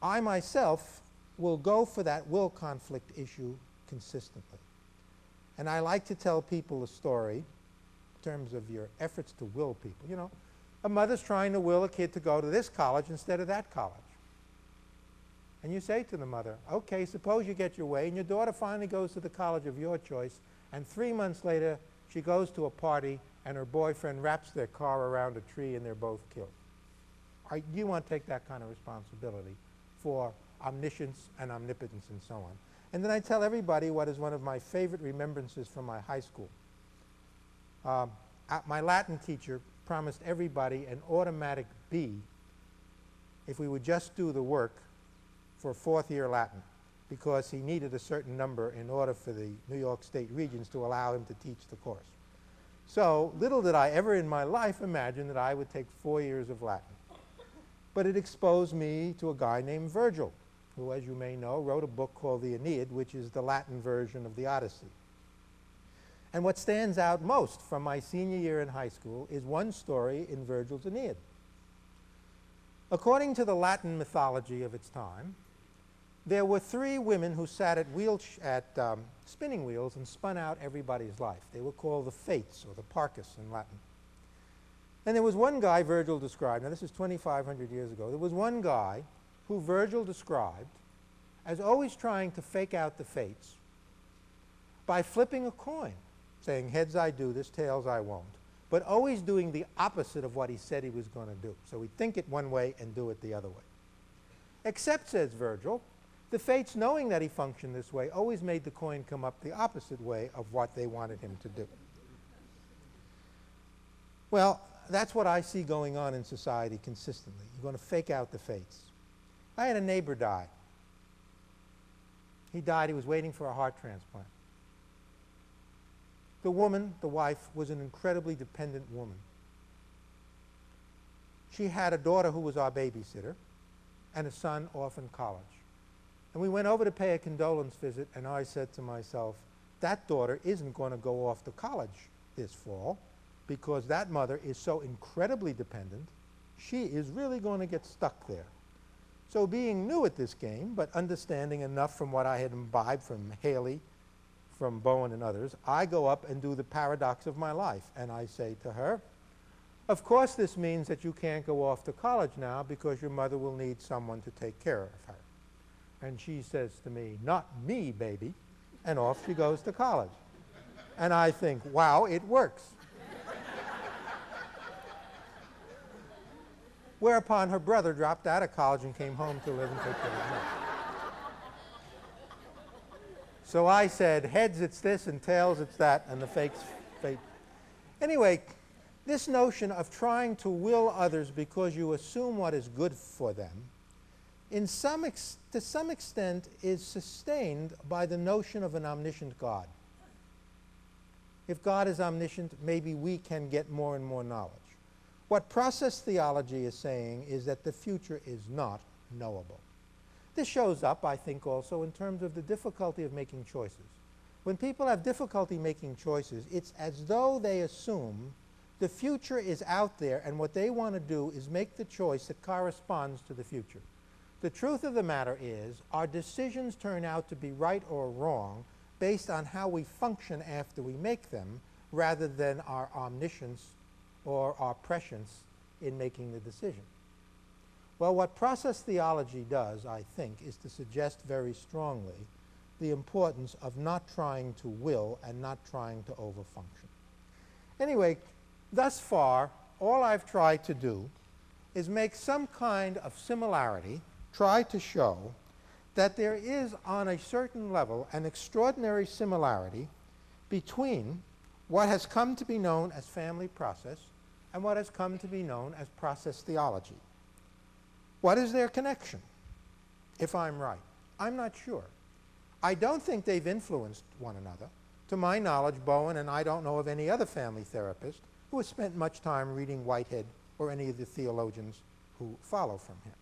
I myself will go for that will conflict issue consistently. And I like to tell people a story in terms of your efforts to will people. You know, a mother's trying to will a kid to go to this college instead of that college. And you say to the mother, okay, suppose you get your way and your daughter finally goes to the college of your choice, and 3 months later she goes to a party and her boyfriend wraps their car around a tree and they're both killed. Do you want to take that kind of responsibility for omniscience and omnipotence and so on? And then I tell everybody what is one of my favorite remembrances from my high school. My Latin teacher promised everybody an automatic B if we would just do the work for fourth year Latin, because he needed a certain number in order for the New York State Regents to allow him to teach the course. So little did I ever in my life imagine that I would take 4 years of Latin. But it exposed me to a guy named Virgil, who, as you may know, wrote a book called the Aeneid, which is the Latin version of the Odyssey. And what stands out most from my senior year in high school is one story in Virgil's Aeneid. According to the Latin mythology of its time, there were 3 women who sat at spinning wheels and spun out everybody's life. They were called the Fates, or the Parcus in Latin. And there was one guy Virgil described, now this is 2,500 years ago, there was one guy who Virgil described as always trying to fake out the fates by flipping a coin, saying heads I do this, tails I won't, but always doing the opposite of what he said he was going to do. So he'd think it one way and do it the other way. Except, says Virgil, the fates, knowing that he functioned this way, always made the coin come up the opposite way of what they wanted him to do. Well, that's what I see going on in society consistently. You're going to fake out the fates. I had a neighbor die. He died. He was waiting for a heart transplant. The woman, the wife, was an incredibly dependent woman. She had a daughter who was our babysitter and a son off in college. And we went over to pay a condolence visit, and I said to myself, that daughter isn't going to go off to college this fall because that mother is so incredibly dependent, she is really going to get stuck there. So being new at this game, but understanding enough from what I had imbibed from Haley, from Bowen and others, I go up and do the paradox of my life. And I say to her, of course this means that you can't go off to college now because your mother will need someone to take care of her. And she says to me, not me, baby. And off she goes to college. And I think, wow, it works. Whereupon her brother dropped out of college and came home to live and take care of her. So I said, heads it's this and tails it's that, and the fake's fake. Anyway, this notion of trying to will others because you assume what is good for them, to some extent is sustained by the notion of an omniscient God. If God is omniscient, maybe we can get more and more knowledge. What process theology is saying is that the future is not knowable. This shows up, I think, also in terms of the difficulty of making choices. When people have difficulty making choices, it's as though they assume the future is out there and what they want to do is make the choice that corresponds to the future. The truth of the matter is our decisions turn out to be right or wrong based on how we function after we make them rather than our omniscience or our prescience in making the decision. Well, what process theology does, I think, is to suggest very strongly the importance of not trying to will and not trying to overfunction. Anyway, thus far, all I've tried to do is make some kind of similarity, try to show that there is on a certain level an extraordinary similarity between what has come to be known as family process and what has come to be known as process theology. What is their connection, if I'm right? I'm not sure. I don't think they've influenced one another. To my knowledge, Bowen and I don't know of any other family therapist who has spent much time reading Whitehead or any of the theologians who follow from him.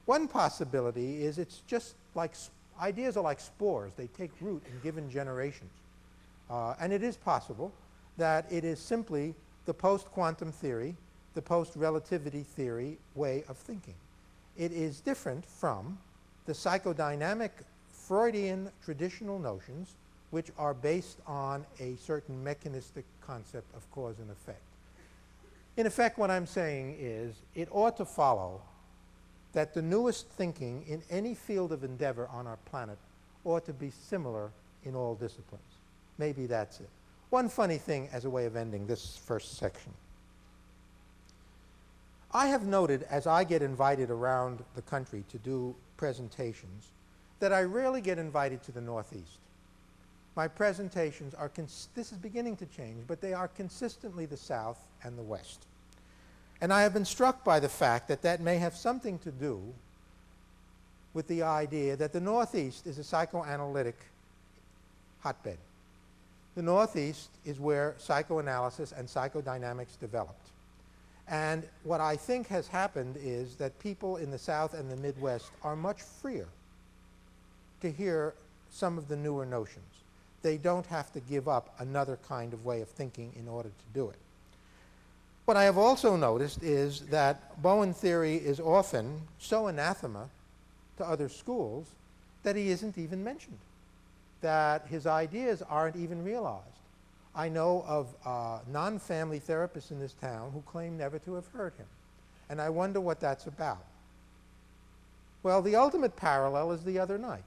One possibility is it's just like ideas are like spores. They take root in given generations. And it is possible that it is simply the post-quantum theory, the post-relativity theory way of thinking. It is different from the psychodynamic Freudian traditional notions which are based on a certain mechanistic concept of cause and effect. In effect, what I'm saying is it ought to follow that the newest thinking in any field of endeavor on our planet ought to be similar in all disciplines. Maybe that's it. One funny thing as a way of ending this first section. I have noted as I get invited around the country to do presentations that I rarely get invited to the Northeast. My presentations are, this is beginning to change, but they are consistently the South and the West. And I have been struck by the fact that that may have something to do with the idea that the Northeast is a psychoanalytic hotbed. The Northeast is where psychoanalysis and psychodynamics developed. And what I think has happened is that people in the South and the Midwest are much freer to hear some of the newer notions. They don't have to give up another kind of way of thinking in order to do it. What I have also noticed is that Bowen theory is often so anathema to other schools that he isn't even mentioned, that his ideas aren't even realized. I know of non-family therapists in this town who claim never to have heard him, and I wonder what that's about. Well, the ultimate parallel is the other night.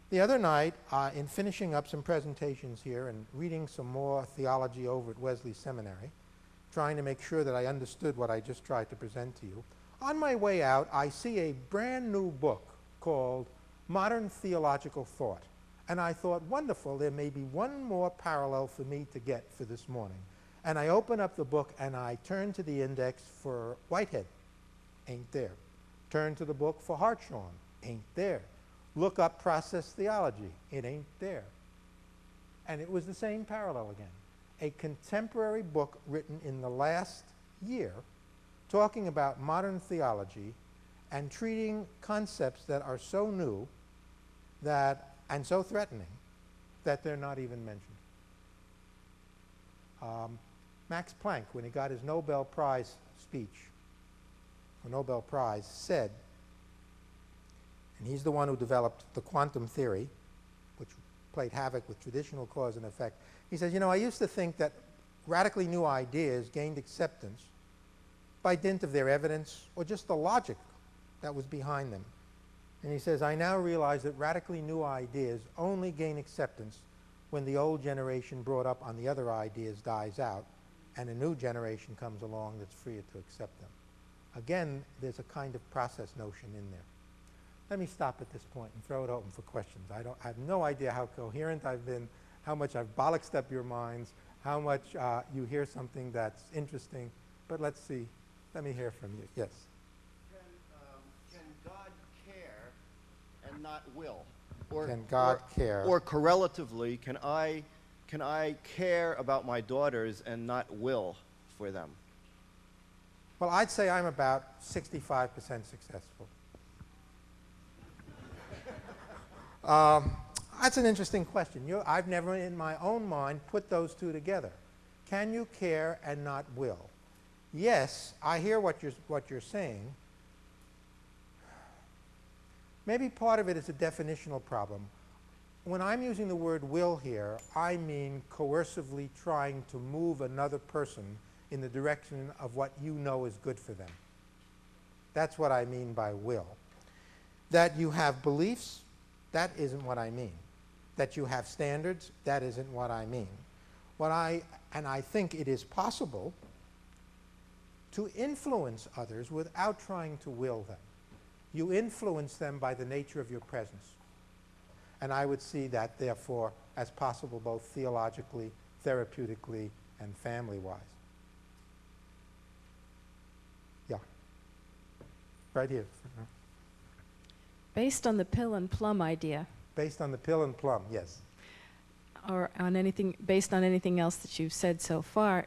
The other night, in finishing up some presentations here and reading some more theology over at Wesley Seminary, trying to make sure that I understood what I just tried to present to you, on my way out, I see a brand new book called Modern Theological Thought. And I thought, wonderful, there may be one more parallel for me to get for this morning. And I open up the book and I turn to the index for Whitehead. Ain't there. Turn to the book for Hartshorne. Ain't there. Look up process theology. It ain't there. And it was the same parallel again. A contemporary book written in the last year talking about modern theology and treating concepts that are so new that and so threatening that they're not even mentioned. Max Planck, when he got his Nobel Prize speech, or Nobel Prize, said, and he's the one who developed the quantum theory, which played havoc with traditional cause and effect. He says, you know, I used to think that radically new ideas gained acceptance by dint of their evidence or just the logic that was behind them. And he says, I now realize that radically new ideas only gain acceptance when the old generation brought up on the other ideas dies out and a new generation comes along that's freer to accept them. Again, there's a kind of process notion in there. Let me stop at this point and throw it open for questions. I have no idea how coherent I've been, how much I've bollocksed up your minds, how much you hear something that's interesting, but let's see. Let me hear from you. Yes? Can God care and not will? Or, can God care? Or correlatively, can I care about my daughters and not will for them? Well, I'd say I'm about 65% successful. That's an interesting question. I've never in my own mind put those two together. Can you care and not will? Yes, I hear what you're saying. Maybe part of it is a definitional problem. When I'm using the word will here, I mean coercively trying to move another person in the direction of what you know is good for them. That's what I mean by will. That you have beliefs, that isn't what I mean. That you have standards, that isn't what I mean. And I think it is possible to influence others without trying to will them. You influence them by the nature of your presence. And I would see that, therefore, as possible both theologically, therapeutically, and family-wise. Yeah. Right here. Based on the pill and plum idea, Based on the pill and plum, yes. or on anything, based on anything else that you've said so far,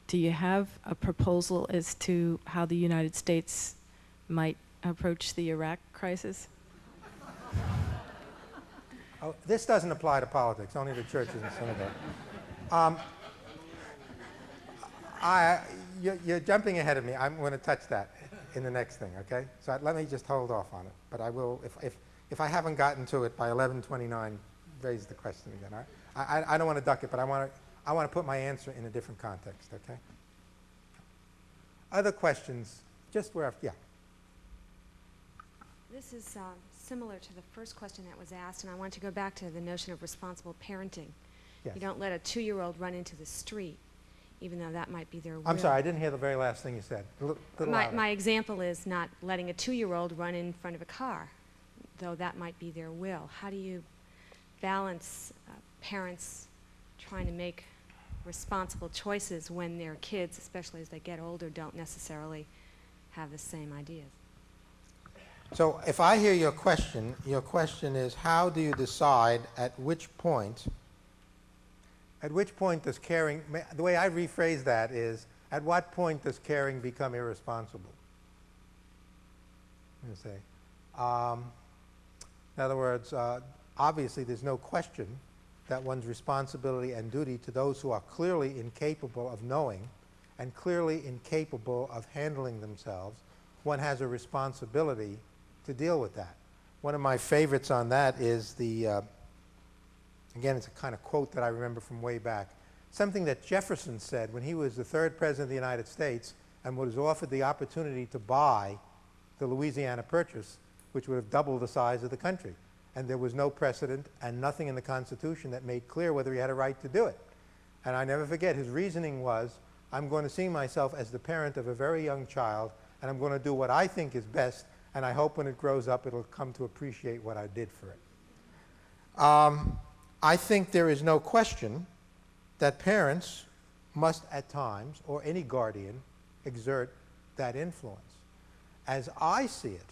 do you have a proposal as to how the United States might approach the Iraq crisis? Oh, this doesn't apply to politics, only to churches and synagogues. You're jumping ahead of me. I'm going to touch that in the next thing, okay? So let me just hold off on it. But I will, if I haven't gotten to it by 11:29, raise the question again. I don't want to duck it, but I want to put my answer in a different context, okay? Other questions? Just where, yeah. This is similar to the first question that was asked, and I want to go back to the notion of responsible parenting. Yes. You don't let a 2-year-old run into the street, even though that might be their will. I'm sorry, I didn't hear the very last thing you said. My example is not letting a 2-year-old run in front of a car, though that might be their will. How do you balance parents trying to make responsible choices when their kids, especially as they get older, don't necessarily have the same ideas? So if I hear your question is how do you decide at which point does caring, the way I rephrase that is, at what point does caring become irresponsible? I'm going to say. In other words, obviously there's no question that one's responsibility and duty to those who are clearly incapable of knowing and clearly incapable of handling themselves, one has a responsibility to deal with that. One of my favorites on that is the, again, it's a kind of quote that I remember from way back, something that Jefferson said when he was the 3rd President of the United States and was offered the opportunity to buy the Louisiana Purchase, which would have doubled the size of the country. And there was no precedent and nothing in the Constitution that made clear whether he had a right to do it. And I never forget, his reasoning was, I'm going to see myself as the parent of a very young child, and I'm going to do what I think is best, and I hope when it grows up it'll come to appreciate what I did for it. I think there is no question that parents must at times, or any guardian, exert that influence. As I see it,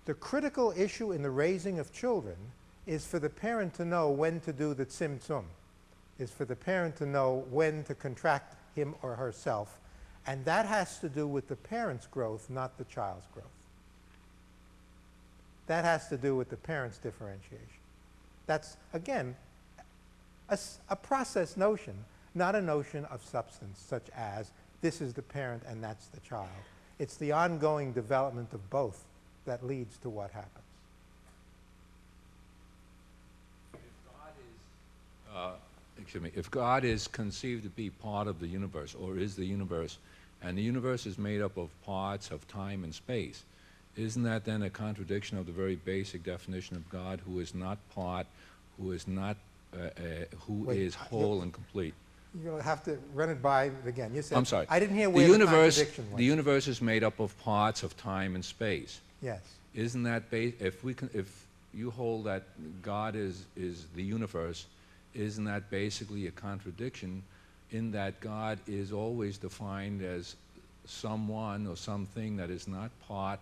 the critical issue in the raising of children is for the parent to know when to do the tzimtzum, is for the parent to know when to contract him or herself, and that has to do with the parent's growth, not the child's growth. That has to do with the parent's differentiation. That's, again, a process notion, not a notion of substance, such as this is the parent and that's the child. It's the ongoing development of both that leads to what happens. If God is conceived to be part of the universe, or is the universe, and the universe is made up of parts of time and space, isn't that then a contradiction of the very basic definition of God, who is not part, who is not, who is whole and complete? You'll have to run it by again. You said, I'm sorry. I didn't hear where the contradiction was. The universe is made up of parts of time and space. Yes. Isn't that if you hold that God is the universe, isn't that basically a contradiction in that God is always defined as someone or something that is not part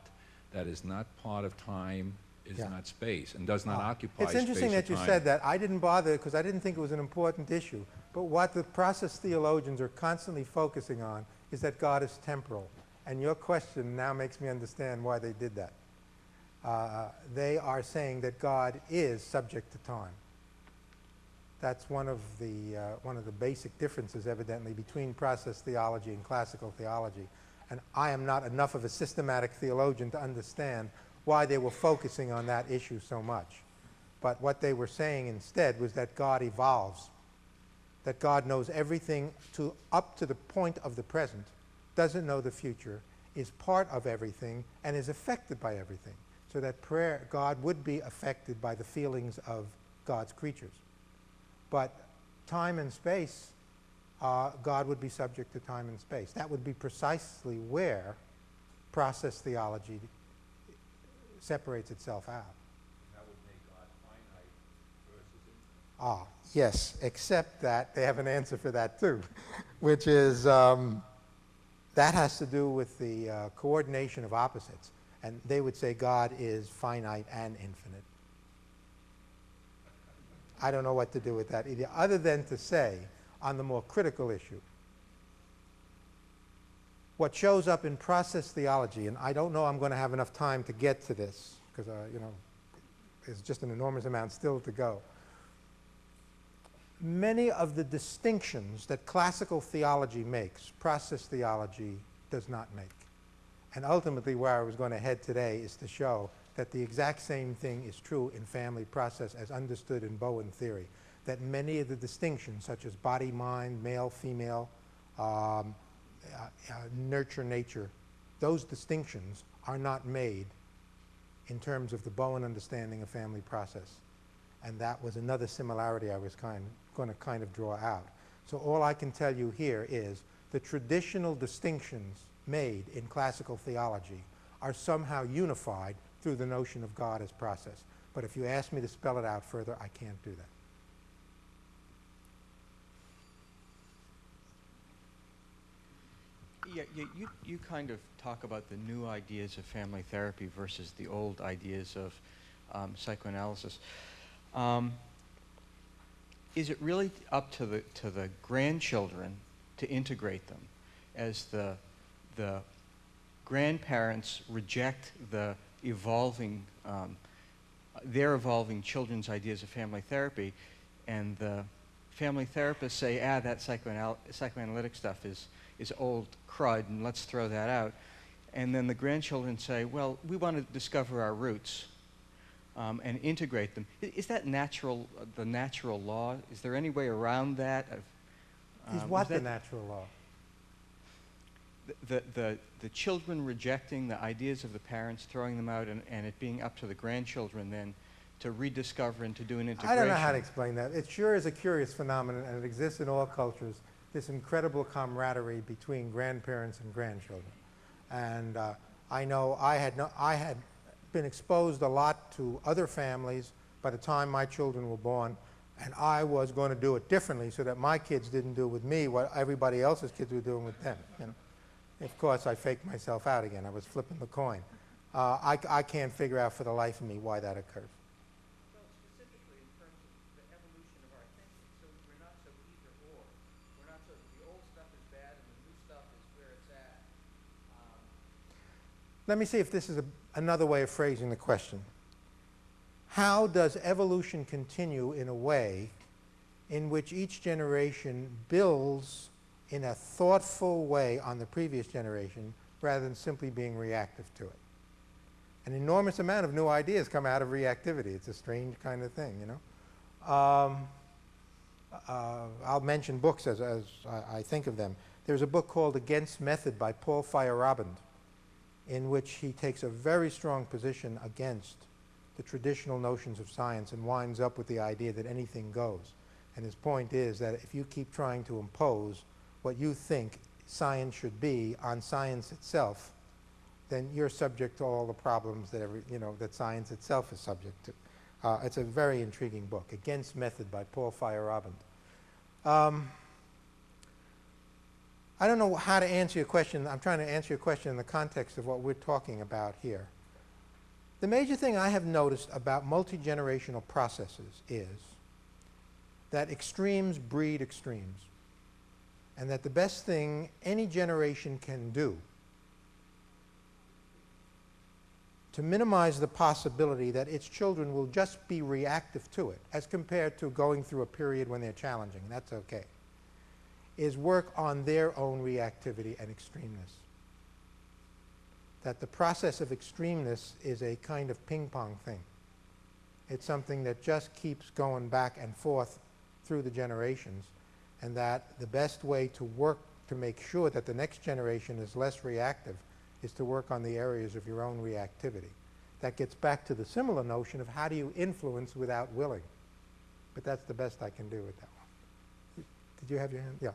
of time, is not space, and does not occupy space. It's interesting that you said that. I didn't bother because I didn't think it was an important issue. But what the process theologians are constantly focusing on is that God is temporal. And your question now makes me understand why they did that. They are saying that God is subject to time. That's one of the basic differences, evidently, between process theology and classical theology. And I am not enough of a systematic theologian to understand why they were focusing on that issue so much. But what they were saying instead was that God evolves, that God knows everything up to the point of the present, doesn't know the future, is part of everything, and is affected by everything. So that God would be affected by the feelings of God's creatures. But time and space God would be subject to time and space. That would be precisely where process theology separates itself out. That would make God finite versus infinite. Yes, except that they have an answer for that too, which is that has to do with the coordination of opposites. And they would say God is finite and infinite. I don't know what to do with that either, other than to say, on the more critical issue, what shows up in process theology, and I don't know I'm going to have enough time to get to this, because there's just an enormous amount still to go. Many of the distinctions that classical theology makes, process theology does not make. And ultimately where I was going to head today is to show that the exact same thing is true in family process as understood in Bowen theory, that many of the distinctions, such as body, mind, male, female, nurture, nature, those distinctions are not made in terms of the Bowen understanding of family process. And that was another similarity I was going to kind of draw out. So all I can tell you here is the traditional distinctions made in classical theology are somehow unified through the notion of God as process. But if you ask me to spell it out further, I can't do that. Yeah, you kind of talk about the new ideas of family therapy versus the old ideas of psychoanalysis. Is it really up to the grandchildren to integrate them, as the grandparents reject the evolving their evolving children's ideas of family therapy, and the family therapists say, that psychoanalytic stuff is old crud, and let's throw that out. And then the grandchildren say, well, we want to discover our roots and integrate them. Is that natural, the natural law? Is there any way around that? Is what the natural law? The children rejecting the ideas of the parents, throwing them out, and it being up to the grandchildren then to rediscover and to do an integration. I don't know how to explain that. It sure is a curious phenomenon, and it exists in all cultures, this incredible camaraderie between grandparents and grandchildren. And I know I had been exposed a lot to other families by the time my children were born, and I was going to do it differently so that my kids didn't do with me what everybody else's kids were doing with them. Of course, I faked myself out again. I was flipping the coin. I can't figure out for the life of me why that occurs. Well, specifically in terms of the evolution of our thinking, so we're not so either or. We're not so the old stuff is bad and the new stuff is where it's at. Let me see if this is another way of phrasing the question. How does evolution continue in a way in which each generation builds in a thoughtful way on the previous generation rather than simply being reactive to it? An enormous amount of new ideas come out of reactivity. It's a strange kind of thing, I'll mention books as I think of them. There's a book called Against Method by Paul Feyerabend, in which he takes a very strong position against the traditional notions of science and winds up with the idea that anything goes. And his point is that if you keep trying to impose what you think science should be on science itself, then you're subject to all the problems that that science itself is subject to. It's a very intriguing book, Against Method by Paul Feyerabend. I don't know how to answer your question. I'm trying to answer your question in the context of what we're talking about here. The major thing I have noticed about multi-generational processes is that extremes breed extremes, and that the best thing any generation can do to minimize the possibility that its children will just be reactive to it, as compared to going through a period when they're challenging, that's okay, is work on their own reactivity and extremeness. That the process of extremeness is a kind of ping-pong thing. It's something that just keeps going back and forth through the generations, and that the best way to work to make sure that the next generation is less reactive is to work on the areas of your own reactivity. That gets back to the similar notion of how do you influence without willing. But that's the best I can do with that one. Did you have your hand? Yeah.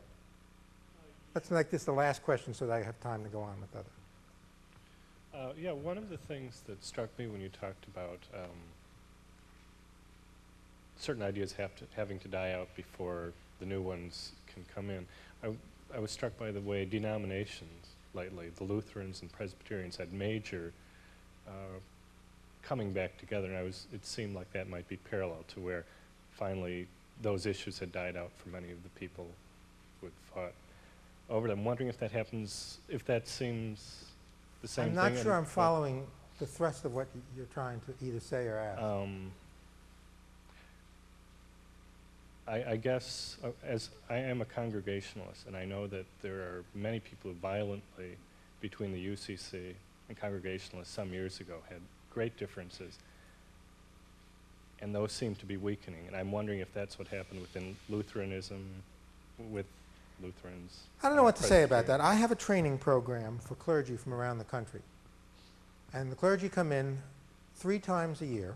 Let's make this the last question so that I have time to go on with other. Yeah, one of the things that struck me when you talked about certain ideas having to die out before the new ones can come in, I was struck by the way denominations lately, the Lutherans and Presbyterians, had major coming back together, and it seemed like that might be parallel to where finally those issues had died out for many of the people who had fought over them. I'm wondering if that happens, if that seems the same I'm thing. not sure I'm following the thrust of what you're trying to either say or ask. I guess, as I am a Congregationalist, and I know that there are many people who violently, between the UCC and Congregationalists some years ago, had great differences, and those seem to be weakening. And I'm wondering if that's what happened within Lutheranism, with Lutherans. I don't know what to say about that. I have a training program for clergy from around the country. And the clergy come in 3 times a year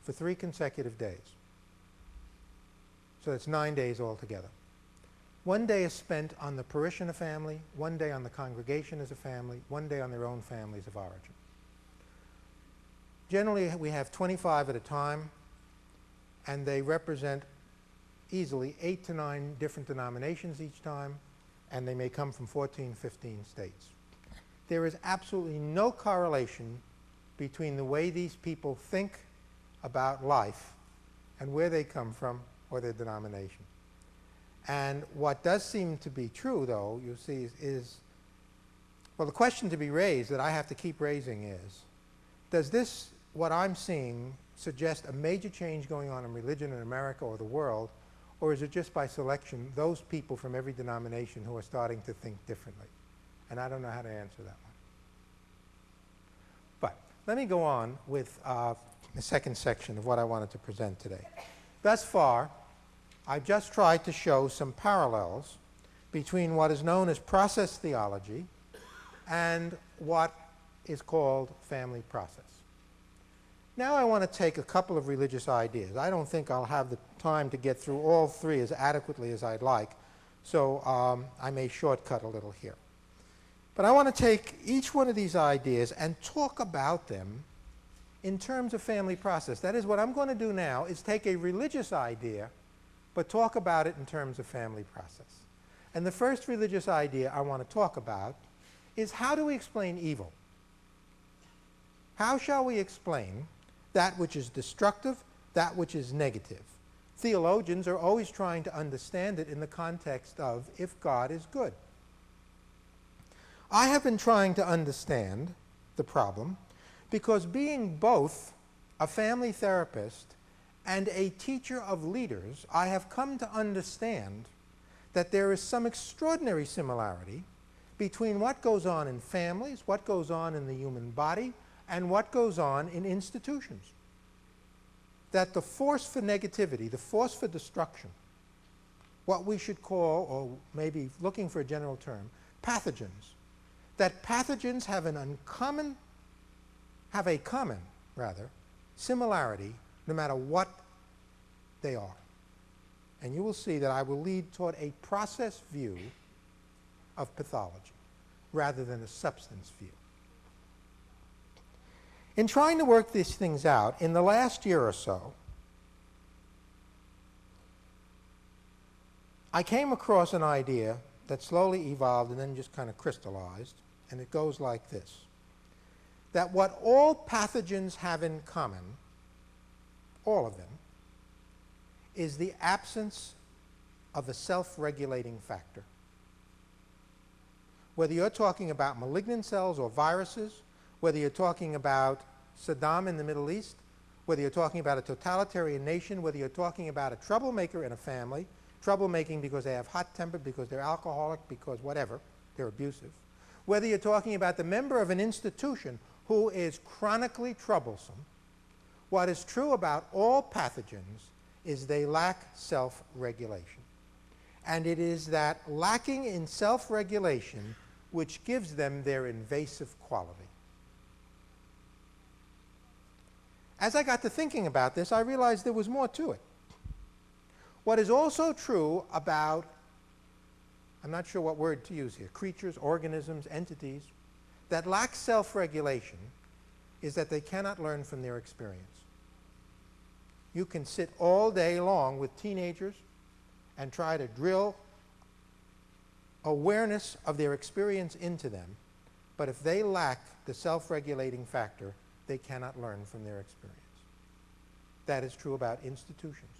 for 3 consecutive days. So that's 9 days altogether. 1 day is spent on the parishioner family, 1 day on the congregation as a family, 1 day on their own families of origin. Generally, we have 25 at a time, and they represent easily 8 to 9 different denominations each time, and they may come from 14, 15 states. There is absolutely no correlation between the way these people think about life and where they come from or their denomination. And what does seem to be true, though, you see, is, well, the question to be raised that I have to keep raising is, does this, what I'm seeing, suggest a major change going on in religion in America or the world, or is it just by selection those people from every denomination who are starting to think differently? And I don't know how to answer that one. But let me go on with the second section of what I wanted to present today. Thus far, I've just tried to show some parallels between what is known as process theology and what is called family process. Now I want to take a couple of religious ideas. I don't think I'll have the time to get through all 3 as adequately as I'd like, so I may shortcut a little here. But I want to take each one of these ideas and talk about them in terms of family process. That is, what I'm going to do now is take a religious idea, but talk about it in terms of family process. And the first religious idea I want to talk about is, how do we explain evil? How shall we explain that which is destructive, that which is negative? Theologians are always trying to understand it in the context of, if God is good. I have been trying to understand the problem because, being both a family therapist and a teacher of leaders, I have come to understand that there is some extraordinary similarity between what goes on in families, what goes on in the human body, and what goes on in institutions. That the force for negativity, the force for destruction, what we should call, or maybe looking for a general term, pathogens, that pathogens have a common similarity no matter what they are. And you will see that I will lead toward a process view of pathology rather than a substance view. In trying to work these things out, in the last year or so, I came across an idea that slowly evolved and then just kind of crystallized, and it goes like this: that what all pathogens have in common, all of them, is the absence of a self-regulating factor. Whether you're talking about malignant cells or viruses, whether you're talking about Saddam in the Middle East, whether you're talking about a totalitarian nation, whether you're talking about a troublemaker in a family, troublemaking because they have hot temper, because they're alcoholic, because whatever, they're abusive, whether you're talking about the member of an institution who is chronically troublesome, what is true about all pathogens is they lack self-regulation. And it is that lacking in self-regulation which gives them their invasive quality. As I got to thinking about this, I realized there was more to it. What is also true about I'm not sure what word to use here, creatures, organisms, entities, that lack self-regulation is that they cannot learn from their experience. You can sit all day long with teenagers and try to drill awareness of their experience into them, but if they lack the self-regulating factor, they cannot learn from their experience. That is true about institutions.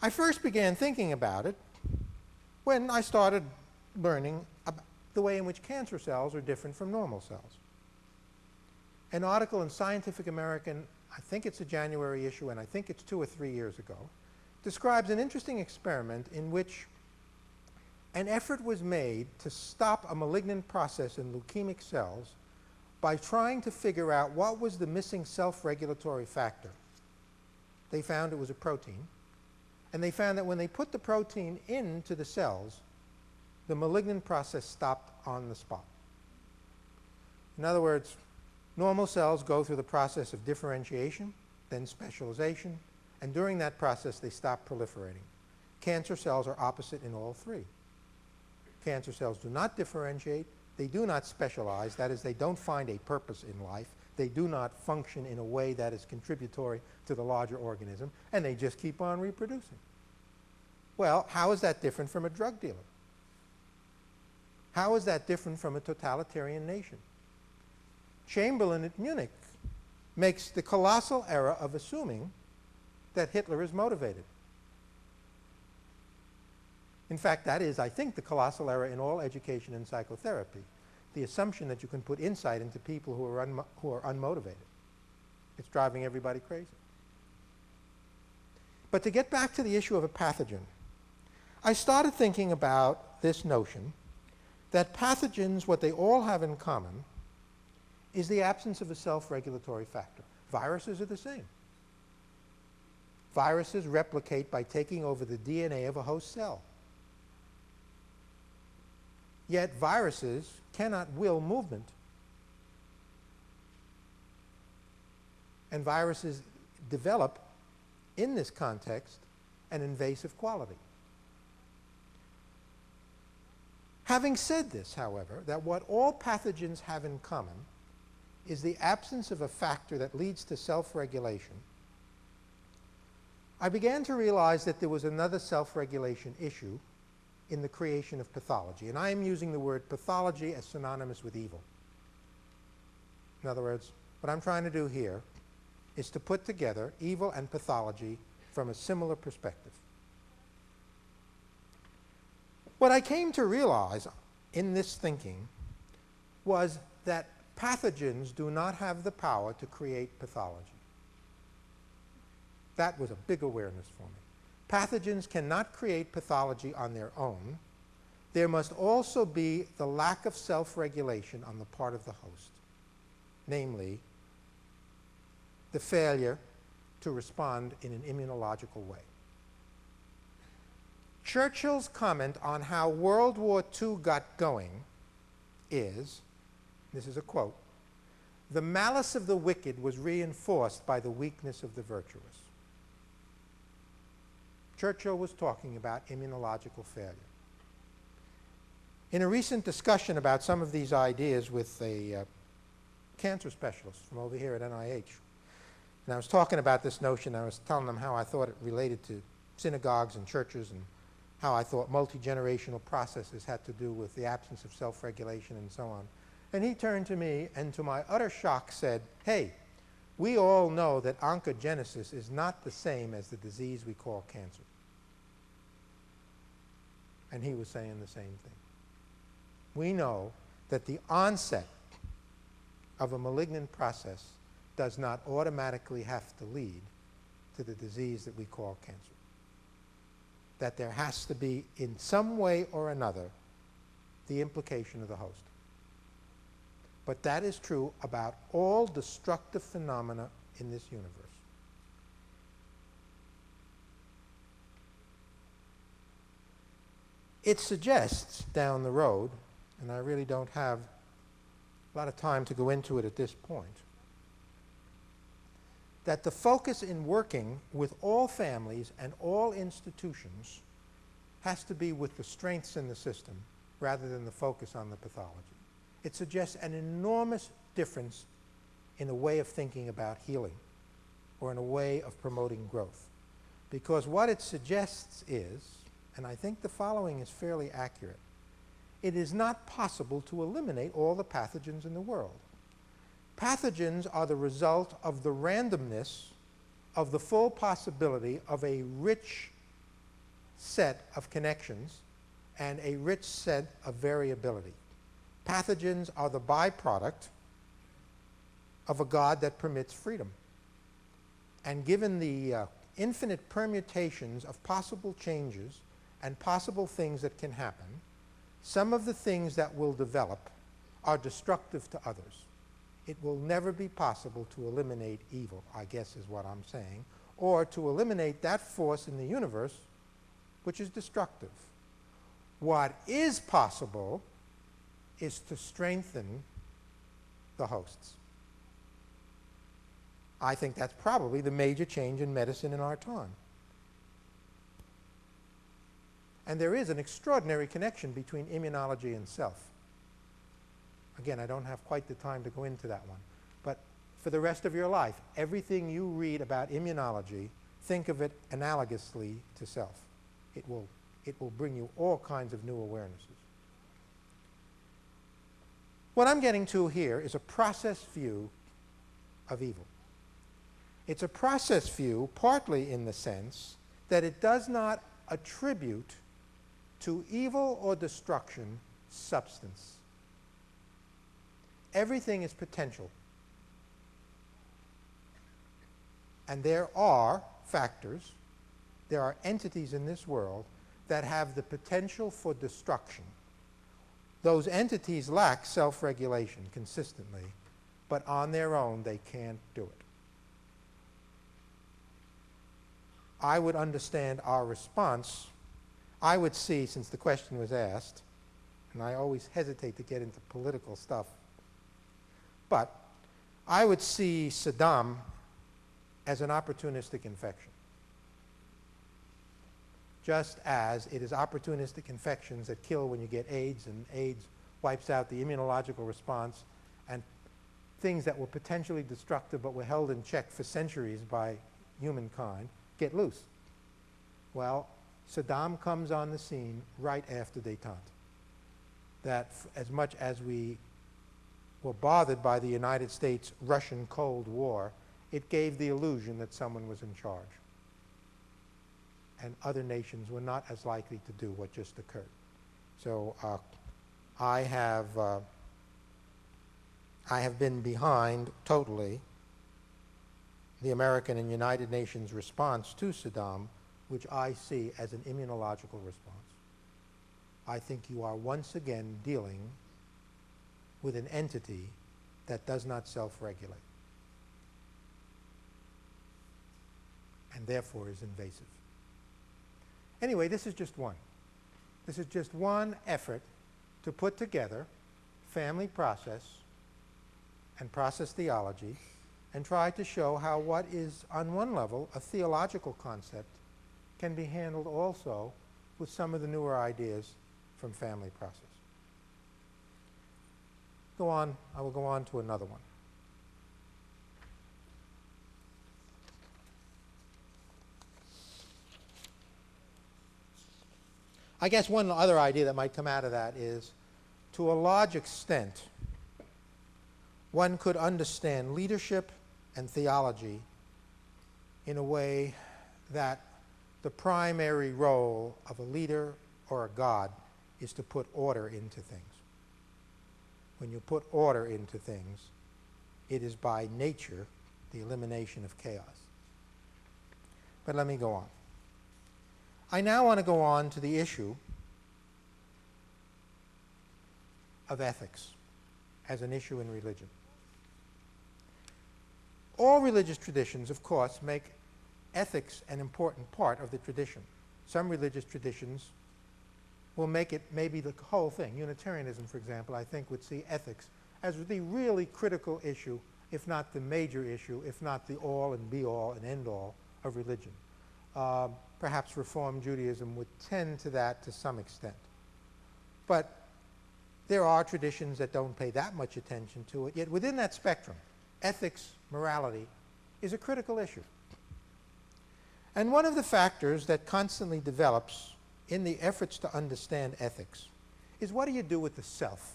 I first began thinking about it when I started learning about the way in which cancer cells are different from normal cells. An article in Scientific American, I think it's a January issue, and I think it's 2 or 3 years ago, describes an interesting experiment in which an effort was made to stop a malignant process in leukemic cells by trying to figure out what was the missing self-regulatory factor. They found it was a protein, and they found that when they put the protein into the cells, the malignant process stopped on the spot. In other words, normal cells go through the process of differentiation, then specialization, and during that process they stop proliferating. Cancer cells are opposite in all three. Cancer cells do not differentiate, they do not specialize, that is, they don't find a purpose in life, they do not function in a way that is contributory to the larger organism, and they just keep on reproducing. Well, how is that different from a drug dealer? How is that different from a totalitarian nation? Chamberlain at Munich makes the colossal error of assuming that Hitler is motivated. In fact, that is, I think, the colossal error in all education and psychotherapy, the assumption that you can put insight into people who are unmotivated. It's driving everybody crazy. But to get back to the issue of a pathogen, I started thinking about this notion that pathogens, what they all have in common, is the absence of a self-regulatory factor. Viruses are the same. Viruses replicate by taking over the DNA of a host cell. Yet viruses cannot will movement. And viruses develop, in this context, an invasive quality. Having said this, however, that what all pathogens have in common is the absence of a factor that leads to self-regulation, I began to realize that there was another self-regulation issue in the creation of pathology. And I am using the word pathology as synonymous with evil. In other words, what I'm trying to do here is to put together evil and pathology from a similar perspective. What I came to realize in this thinking was that pathogens do not have the power to create pathology. That was a big awareness for me. Pathogens cannot create pathology on their own. There must also be the lack of self-regulation on the part of the host, namely, the failure to respond in an immunological way. Churchill's comment on how World War II got going is, this is a quote, "The malice of the wicked was reinforced by the weakness of the virtuous." Churchill was talking about immunological failure. In a recent discussion about some of these ideas with a cancer specialist from over here at NIH, and I was talking about this notion, I was telling them how I thought it related to synagogues and churches and how I thought multi-generational processes had to do with the absence of self-regulation and so on. And he turned to me and to my utter shock said, "Hey, we all know that oncogenesis is not the same as the disease we call cancer." And he was saying the same thing. We know that the onset of a malignant process does not automatically have to lead to the disease that we call cancer. That there has to be, in some way or another, the implication of the host. But that is true about all destructive phenomena in this universe. It suggests down the road, and I really don't have a lot of time to go into it at this point, that the focus in working with all families and all institutions has to be with the strengths in the system rather than the focus on the pathology. It suggests an enormous difference in a way of thinking about healing or in a way of promoting growth. Because what it suggests is, and I think the following is fairly accurate, it is not possible to eliminate all the pathogens in the world. Pathogens are the result of the randomness of the full possibility of a rich set of connections and a rich set of variability. Pathogens are the byproduct of a God that permits freedom. And given the infinite permutations of possible changes and possible things that can happen, some of the things that will develop are destructive to others. It will never be possible to eliminate evil, I guess is what I'm saying, or to eliminate that force in the universe which is destructive. What is possible is to strengthen the hosts. I think that's probably the major change in medicine in our time. And there is an extraordinary connection between immunology and self. Again, I don't have quite the time to go into that one. But for the rest of your life, everything you read about immunology, think of it analogously to self. It will bring you all kinds of new awarenesses. What I'm getting to here is a process view of evil. It's a process view partly in the sense that it does not attribute to evil or destruction substance. Everything is potential. And there are factors, there are entities in this world that have the potential for destruction. Those entities lack self-regulation consistently, but on their own they can't do it. I would understand our response. I would see, since the question was asked, and I always hesitate to get into political stuff, but I would see Saddam as an opportunistic infection. Just as it is opportunistic infections that kill when you get AIDS, and AIDS wipes out the immunological response, and things that were potentially destructive but were held in check for centuries by humankind get loose. Well, Saddam comes on the scene right after détente. That as much as we were bothered by the United States-Russian Cold War, it gave the illusion that someone was in charge. And other nations were not as likely to do what just occurred. So I have been behind totally the American and United Nations response to Saddam, which I see as an immunological response. I think you are once again dealing with an entity that does not self-regulate and therefore is invasive. Anyway, this is just one. This is just one effort to put together family process and process theology and try to show how what is, on one level, a theological concept can be handled also with some of the newer ideas from family process. Go on, I will go on to another one. I guess one other idea that might come out of that is, to a large extent, one could understand leadership and theology in a way that the primary role of a leader or a God is to put order into things. When you put order into things, it is by nature the elimination of chaos. But let me go on. I now want to go on to the issue of ethics as an issue in religion. All religious traditions, of course, make ethics an important part of the tradition. Some religious traditions will make it maybe the whole thing. Unitarianism, for example, I think would see ethics as the really critical issue, if not the major issue, if not the all and be-all and end-all of religion. perhaps Reform Judaism would tend to that to some extent. But there are traditions that don't pay that much attention to it. Yet within that spectrum, ethics, morality, is a critical issue. And one of the factors that constantly develops in the efforts to understand ethics is, what do you do with the self?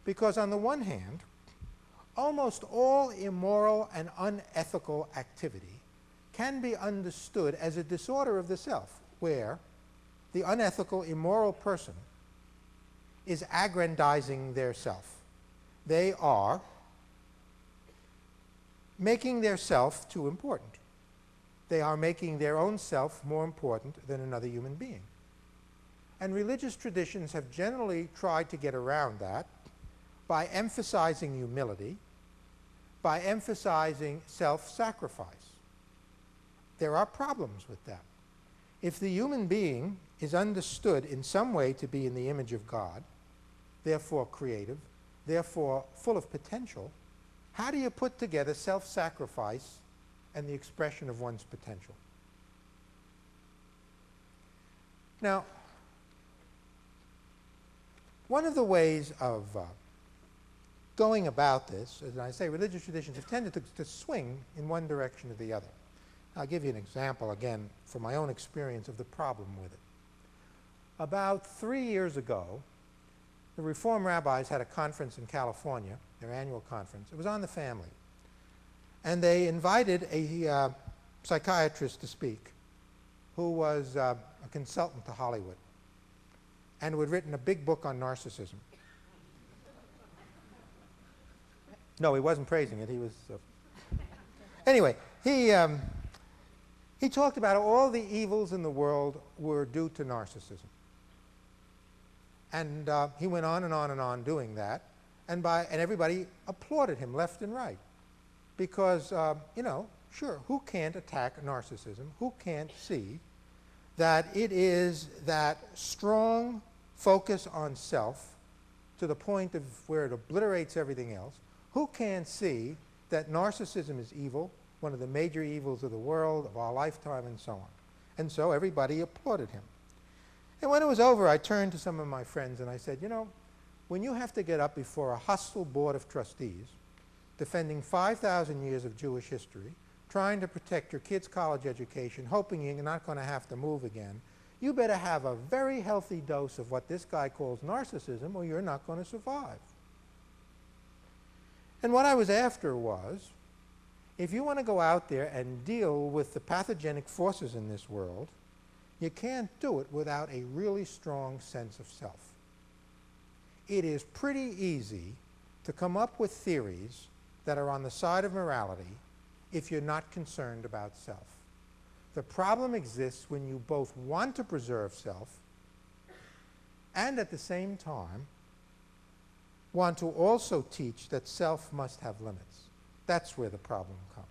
Because on the one hand, almost all immoral and unethical activity can be understood as a disorder of the self, where the unethical, immoral person is aggrandizing their self. They are making their self too important. They are making their own self more important than another human being. And religious traditions have generally tried to get around that by emphasizing humility, by emphasizing self-sacrifice. There are problems with that. If the human being is understood in some way to be in the image of God, therefore creative, therefore full of potential, how do you put together self-sacrifice and the expression of one's potential? Now, one of the ways of going about this, as I say, religious traditions have tended to swing in one direction or the other. I'll give you an example, again, from my own experience of the problem with it. About 3 years ago, the Reform rabbis had a conference in California, their annual conference. It was on the family. And they invited a psychiatrist to speak who was a consultant to Hollywood and who had written a big book on narcissism. No, he wasn't praising it. He was... Anyway, he talked about how all the evils in the world were due to narcissism. And he went on and on and on doing that. And everybody applauded him left and right. Because, you know, sure, who can't attack narcissism? Who can't see that it is that strong focus on self to the point of where it obliterates everything else? Who can't see that narcissism is evil, one of the major evils of the world, of our lifetime, and so on? And so everybody applauded him. And when it was over, I turned to some of my friends and I said, you know, when you have to get up before a hostile board of trustees, defending 5,000 years of Jewish history, trying to protect your kids' college education, hoping you're not going to have to move again, you better have a very healthy dose of what this guy calls narcissism, or you're not going to survive. And what I was after was, if you want to go out there and deal with the pathogenic forces in this world, you can't do it without a really strong sense of self. It is pretty easy to come up with theories that are on the side of morality if you're not concerned about self. The problem exists when you both want to preserve self and at the same time want to also teach that self must have limits. That's where the problem comes.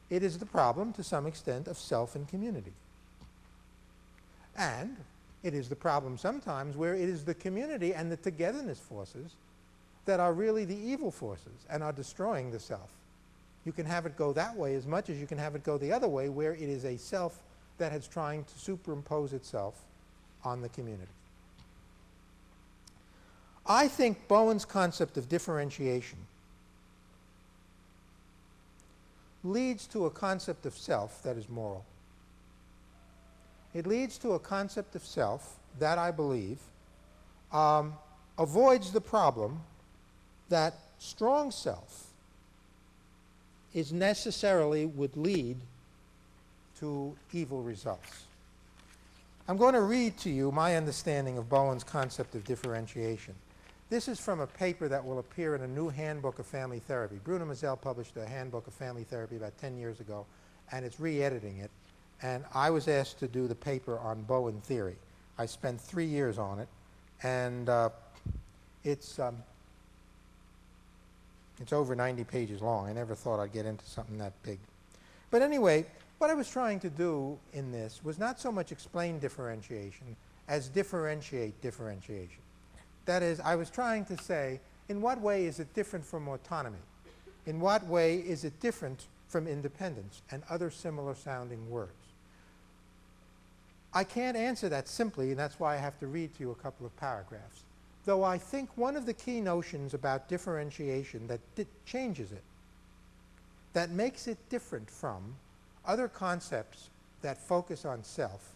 It is the problem, to some extent, of self and community. And it is the problem sometimes where it is the community and the togetherness forces that are really the evil forces and are destroying the self. You can have it go that way as much as you can have it go the other way, where it is a self that is trying to superimpose itself on the community. I think Bowen's concept of differentiation leads to a concept of self that is moral. It leads to a concept of self that, I believe, avoids the problem that strong self is necessarily would lead to evil results. I'm going to read to you my understanding of Bowen's concept of differentiation. This is from a paper that will appear in a new handbook of family therapy. Bruno Mazel published a handbook of family therapy about 10 years ago, and it's re-editing it. And I was asked to do the paper on Bowen theory. I spent 3 years on it, and it's over 90 pages long. I never thought I'd get into something that big. But anyway, what I was trying to do in this was not so much explain differentiation as differentiate differentiation. That is, I was trying to say, in what way is it different from autonomy? In what way is it different from independence, and other similar sounding words. I can't answer that simply, and that's why I have to read to you a couple of paragraphs. Though I think one of the key notions about differentiation that changes it, that makes it different from other concepts that focus on self,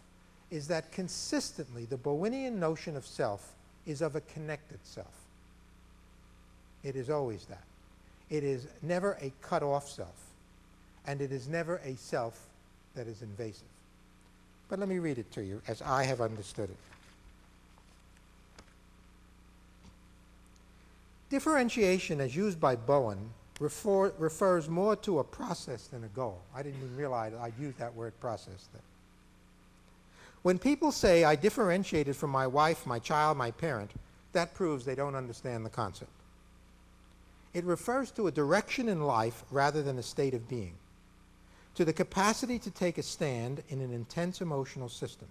is that consistently the Bowenian notion of self is of a connected self. It is always that. It is never a cut-off self, and it is never a self that is invasive. But let me read it to you as I have understood it. Differentiation, as used by Bowen, refers more to a process than a goal. I didn't even realize I'd used that word process there. When people say, I differentiated from my wife, my child, my parent, that proves they don't understand the concept. It refers to a direction in life rather than a state of being, to the capacity to take a stand in an intense emotional system,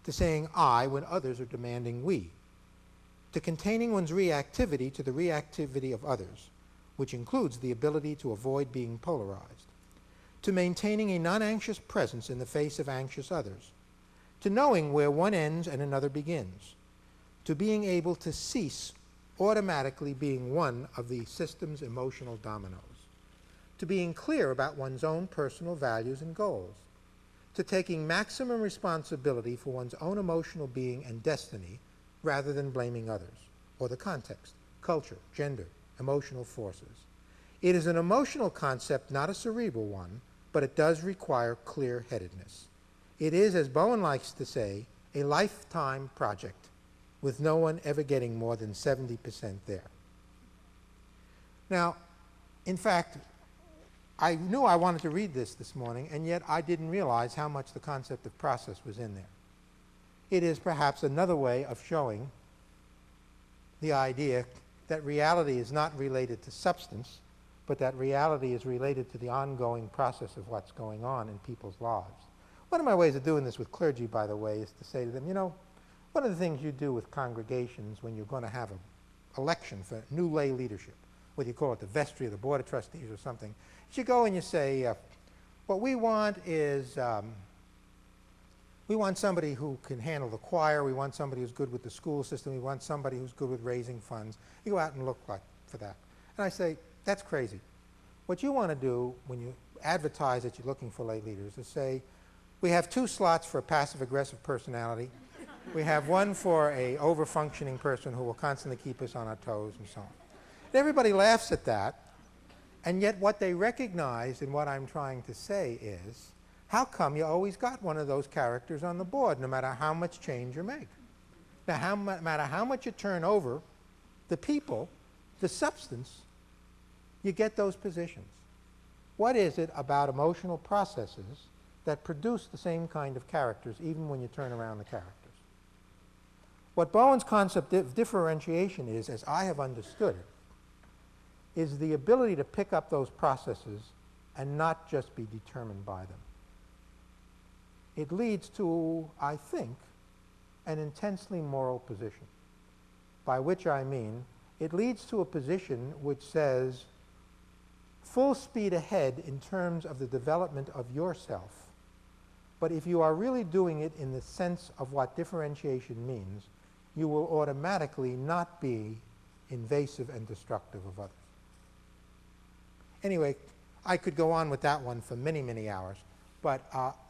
to saying I when others are demanding we, to containing one's reactivity to the reactivity of others, which includes the ability to avoid being polarized, to maintaining a non-anxious presence in the face of anxious others, to knowing where one ends and another begins, to being able to cease automatically being one of the system's emotional dominoes, to being clear about one's own personal values and goals, to taking maximum responsibility for one's own emotional being and destiny rather than blaming others, or the context, culture, gender, emotional forces. It is an emotional concept, not a cerebral one, but it does require clear-headedness. It is, as Bowen likes to say, a lifetime project, with no one ever getting more than 70% there. Now, in fact, I knew I wanted to read this morning, and yet I didn't realize how much the concept of process was in there. It is perhaps another way of showing the idea that reality is not related to substance, but that reality is related to the ongoing process of what's going on in people's lives. One of my ways of doing this with clergy, by the way, is to say to them, you know, one of the things you do with congregations when you're going to have an election for new lay leadership, whether you call it the vestry or the board of trustees or something, is you go and you say, what we want is, we want somebody who can handle the choir, we want somebody who's good with the school system, we want somebody who's good with raising funds. You go out and look for that. And I say, that's crazy. What you want to do when you advertise that you're looking for lay leaders is say, we have 2 slots for a passive-aggressive personality. We have one for a over-functioning person who will constantly keep us on our toes and so on. And everybody laughs at that, and yet what they recognize in what I'm trying to say is, how come you always got one of those characters on the board, no matter how much change you make? Now, no matter how much you turn over, the people, the substance, you get those positions. What is it about emotional processes that produce the same kind of characters, even when you turn around the characters? What Bowen's concept of differentiation is, as I have understood it, is the ability to pick up those processes and not just be determined by them. It leads to, I think, an intensely moral position, by which I mean it leads to a position which says full speed ahead in terms of the development of yourself, but if you are really doing it in the sense of what differentiation means, you will automatically not be invasive and destructive of others. Anyway, I could go on with that one for many, many hours, but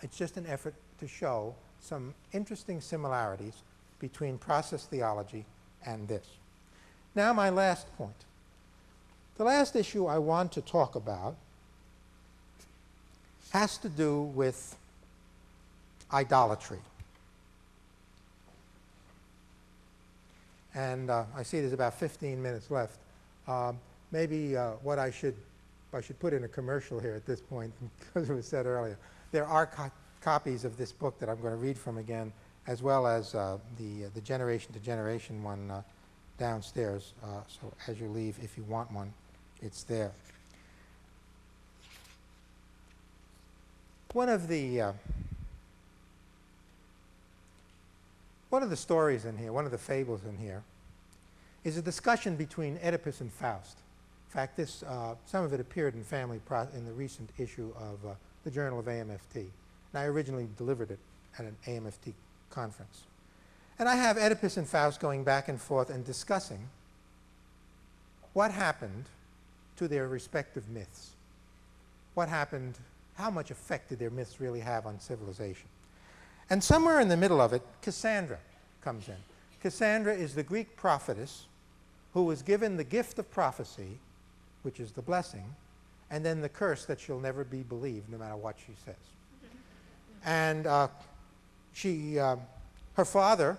it's just an effort to show some interesting similarities between process theology and this. Now, my last point. The last issue I want to talk about has to do with idolatry. And I see there's about 15 minutes left. Maybe what I should put in a commercial here at this point, because it was said earlier. There are copies of this book that I'm going to read from again, as well as the Generation to Generation one downstairs. So as you leave, if you want one, it's there. One of the stories in here, one of the fables in here, is a discussion between Oedipus and Faust. fact, some of it appeared in in the recent issue of the Journal of AMFT. And I originally delivered it at an AMFT conference. And I have Oedipus and Faust going back and forth and discussing what happened to their respective myths. What happened, how much effect did their myths really have on civilization? And somewhere in the middle of it, Cassandra comes in. Cassandra is the Greek prophetess who was given the gift of prophecy, which is the blessing, and then the curse that she'll never be believed no matter what she says. And her father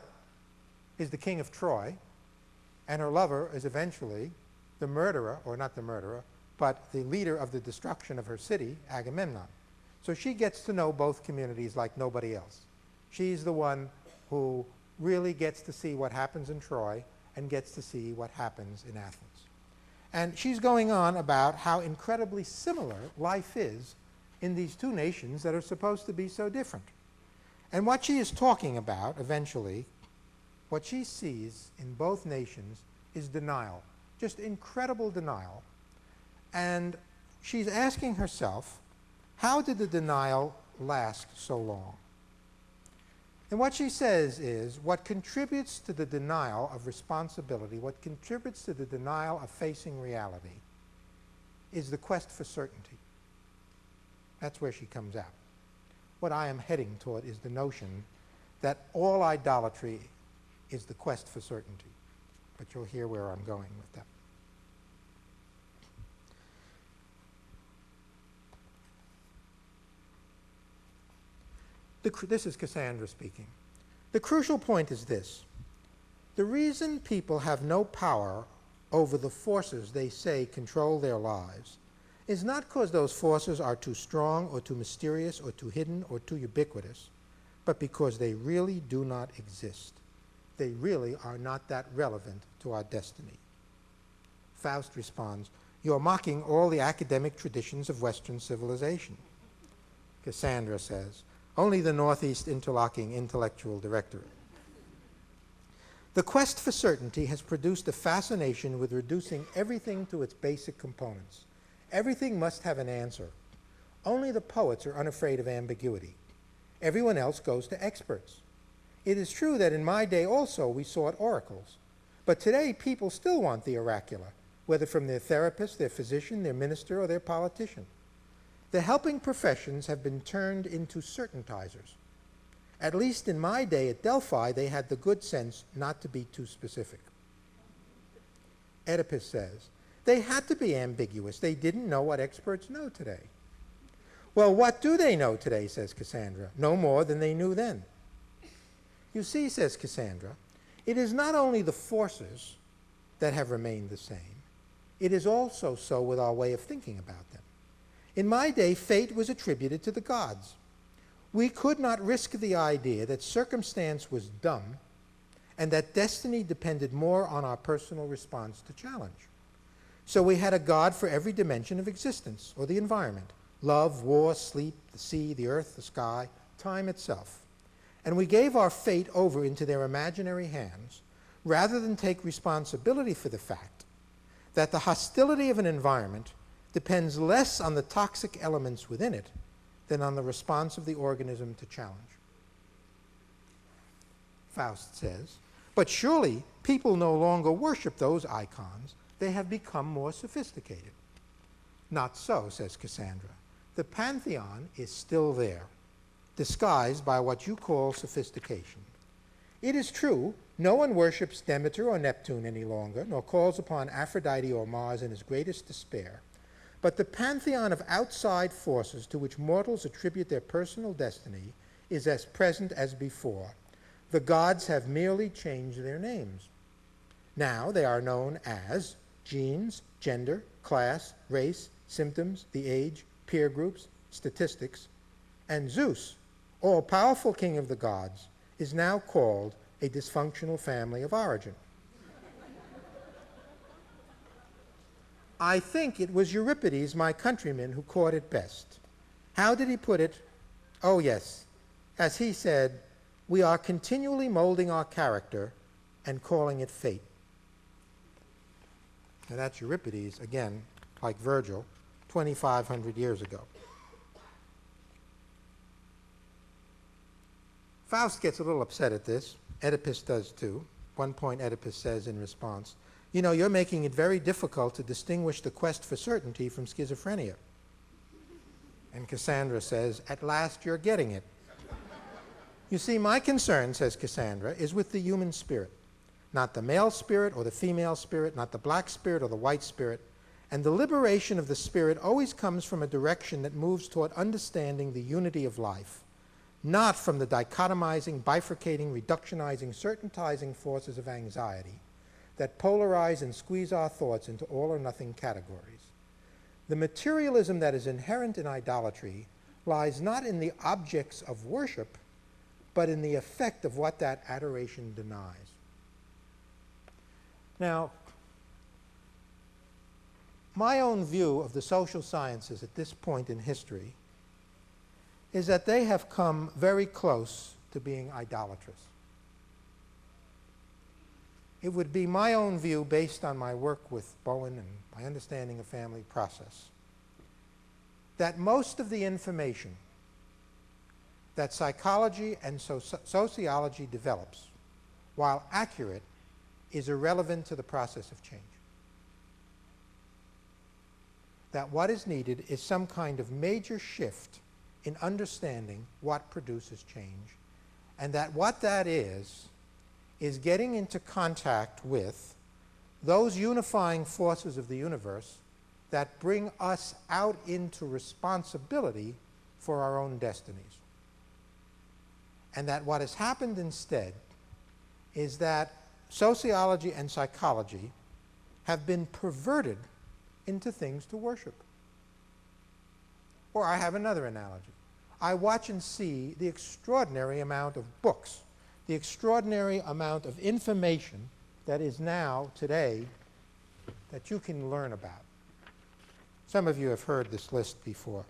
is the king of Troy, and her lover is eventually the murderer, or not the murderer, but the leader of the destruction of her city, Agamemnon. So she gets to know both communities like nobody else. She's the one who really gets to see what happens in Troy and gets to see what happens in Athens. And she's going on about how incredibly similar life is in these two nations that are supposed to be so different. And what she is talking about, eventually, what she sees in both nations is denial, just incredible denial. And she's asking herself, how did the denial last so long? And what she says is, what contributes to the denial of responsibility, what contributes to the denial of facing reality, is the quest for certainty. That's where she comes out. What I am heading toward is the notion that all idolatry is the quest for certainty. But you'll hear where I'm going with that. This is Cassandra speaking. The crucial point is this. The reason people have no power over the forces they say control their lives is not because those forces are too strong or too mysterious or too hidden or too ubiquitous, but because they really do not exist. They really are not that relevant to our destiny. Faust responds, "You're mocking all the academic traditions of Western civilization." Cassandra says, "Only the Northeast Interlocking Intellectual Directorate." The quest for certainty has produced a fascination with reducing everything to its basic components. Everything must have an answer. Only the poets are unafraid of ambiguity. Everyone else goes to experts. It is true that in my day also we sought oracles, but today people still want the oracular, whether from their therapist, their physician, their minister, or their politician. The helping professions have been turned into certaintizers. At least in my day at Delphi, they had the good sense not to be too specific. Oedipus says, they had to be ambiguous. They didn't know what experts know today. Well, what do they know today, says Cassandra? No more than they knew then. You see, says Cassandra, it is not only the forces that have remained the same, it is also so with our way of thinking about them. In my day, fate was attributed to the gods. We could not risk the idea that circumstance was dumb and that destiny depended more on our personal response to challenge. So we had a god for every dimension of existence, or the environment: love, war, sleep, the sea, the earth, the sky, time itself. And we gave our fate over into their imaginary hands rather than take responsibility for the fact that the hostility of an environment depends less on the toxic elements within it than on the response of the organism to challenge. Faust says, but surely people no longer worship those icons. They have become more sophisticated. Not so, says Cassandra. The pantheon is still there, disguised by what you call sophistication. It is true, no one worships Demeter or Neptune any longer, nor calls upon Aphrodite or Mars in his greatest despair. But the pantheon of outside forces to which mortals attribute their personal destiny is as present as before. The gods have merely changed their names. Now they are known as genes, gender, class, race, symptoms, the age, peer groups, statistics, and Zeus, all-powerful king of the gods, is now called a dysfunctional family of origin. I think it was Euripides, my countryman, who caught it best. How did he put it? Oh, yes. As he said, we are continually molding our character and calling it fate. And that's Euripides, again, like Virgil, 2,500 years ago. Faust gets a little upset at this. Oedipus does too. One point Oedipus says in response, "You know, you're making it very difficult to distinguish the quest for certainty from schizophrenia." And Cassandra says, "At last you're getting it." You see, my concern, says Cassandra, is with the human spirit. Not the male spirit or the female spirit, not the black spirit or the white spirit. And the liberation of the spirit always comes from a direction that moves toward understanding the unity of life, not from the dichotomizing, bifurcating, reductionizing, certaintizing forces of anxiety that polarize and squeeze our thoughts into all or nothing categories. The materialism that is inherent in idolatry lies not in the objects of worship, but in the effect of what that adoration denies. Now, my own view of the social sciences at this point in history is that they have come very close to being idolatrous. It would be my own view, based on my work with Bowen and my understanding of family process, that most of the information that psychology and sociology develops, while accurate, is irrelevant to the process of change. That what is needed is some kind of major shift in understanding what produces change, and that what that is getting into contact with those unifying forces of the universe that bring us out into responsibility for our own destinies. And that what has happened instead is that sociology and psychology have been perverted into things to worship. Or I have another analogy. I watch and see the extraordinary amount of books, the extraordinary amount of information that is now, today, that you can learn about. Some of you have heard this list before.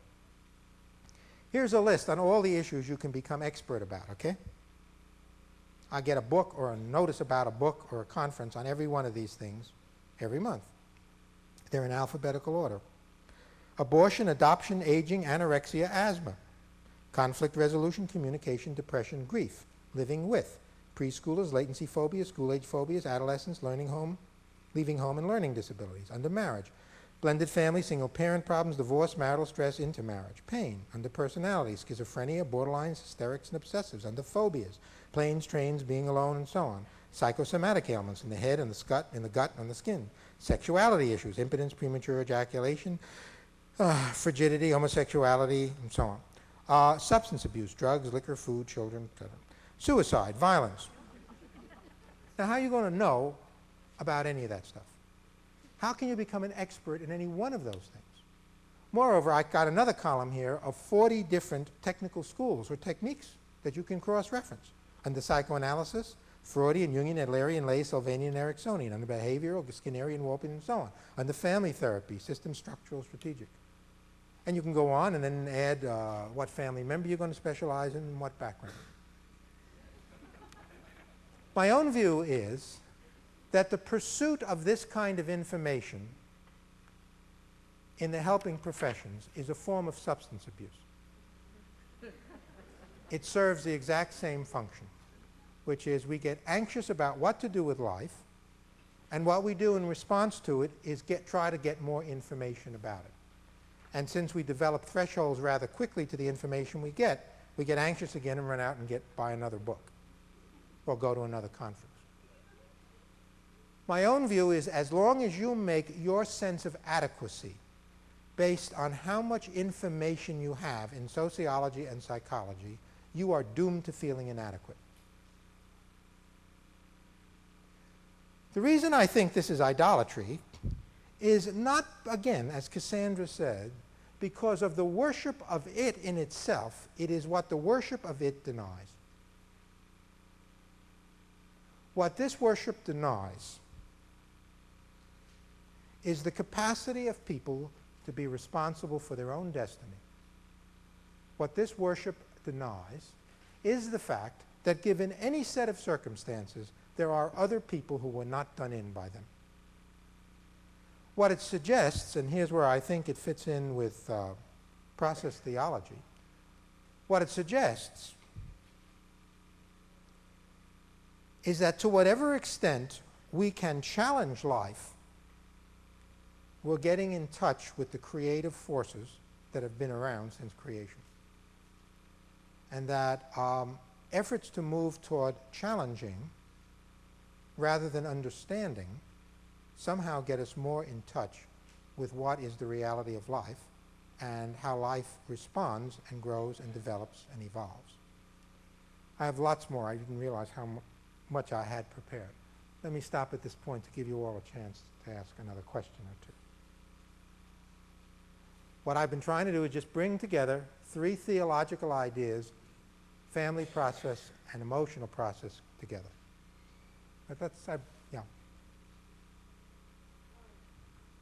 Here's a list on all the issues you can become expert about, okay? I get a book or a notice about a book or a conference on every one of these things every month. They're in alphabetical order. Abortion, adoption, aging, anorexia, asthma. Conflict resolution, communication, depression, grief. Living with. Preschoolers, latency phobias, school-age phobias, adolescents, learning home, leaving home and learning disabilities. Under marriage. Blended family, single parent problems, divorce, marital stress, intermarriage. Pain. Under personality, schizophrenia, borderlines, hysterics, and obsessives. Under phobias. Planes, trains, being alone, and so on. Psychosomatic ailments in the head, and the gut, and the skin. Sexuality issues, impotence, premature ejaculation, frigidity, homosexuality, and so on. Substance abuse, drugs, liquor, food, children, etc. Suicide, violence. Now, how are you going to know about any of that stuff? How can you become an expert in any one of those things? Moreover, I got another column here of 40 different technical schools or techniques that you can cross-reference. Under psychoanalysis, Freudian, Jungian, Adlerian, Lay, Sylvanian, Ericksonian. Under behavioral, Skinnerian, Wolpian, and so on. Under family therapy, system, structural, strategic. And you can go on and then add what family member you're going to specialize in and what background. My own view is that the pursuit of this kind of information in the helping professions is a form of substance abuse. It serves the exact same function, which is we get anxious about what to do with life, and what we do in response to it is try to get more information about it. And since we develop thresholds rather quickly to the information we get anxious again and run out and buy another book or go to another conference. My own view is as long as you make your sense of adequacy based on how much information you have in sociology and psychology, you are doomed to feeling inadequate. The reason I think this is idolatry is not, again, as Cassandra said, because of the worship of it in itself. It is what the worship of it denies. What this worship denies is the capacity of people to be responsible for their own destiny. What this worship denies is the fact that given any set of circumstances, there are other people who were not done in by them. What it suggests, and here's where I think it fits in with process theology, what it suggests is that to whatever extent we can challenge life, we're getting in touch with the creative forces that have been around since creation. And that efforts to move toward challenging rather than understanding somehow get us more in touch with what is the reality of life and how life responds and grows and develops and evolves. I have lots more. I didn't realize how much I had prepared. Let me stop at this point to give you all a chance to ask another question or two. What I've been trying to do is just bring together three theological ideas, family process and emotional process together. But that's, yeah.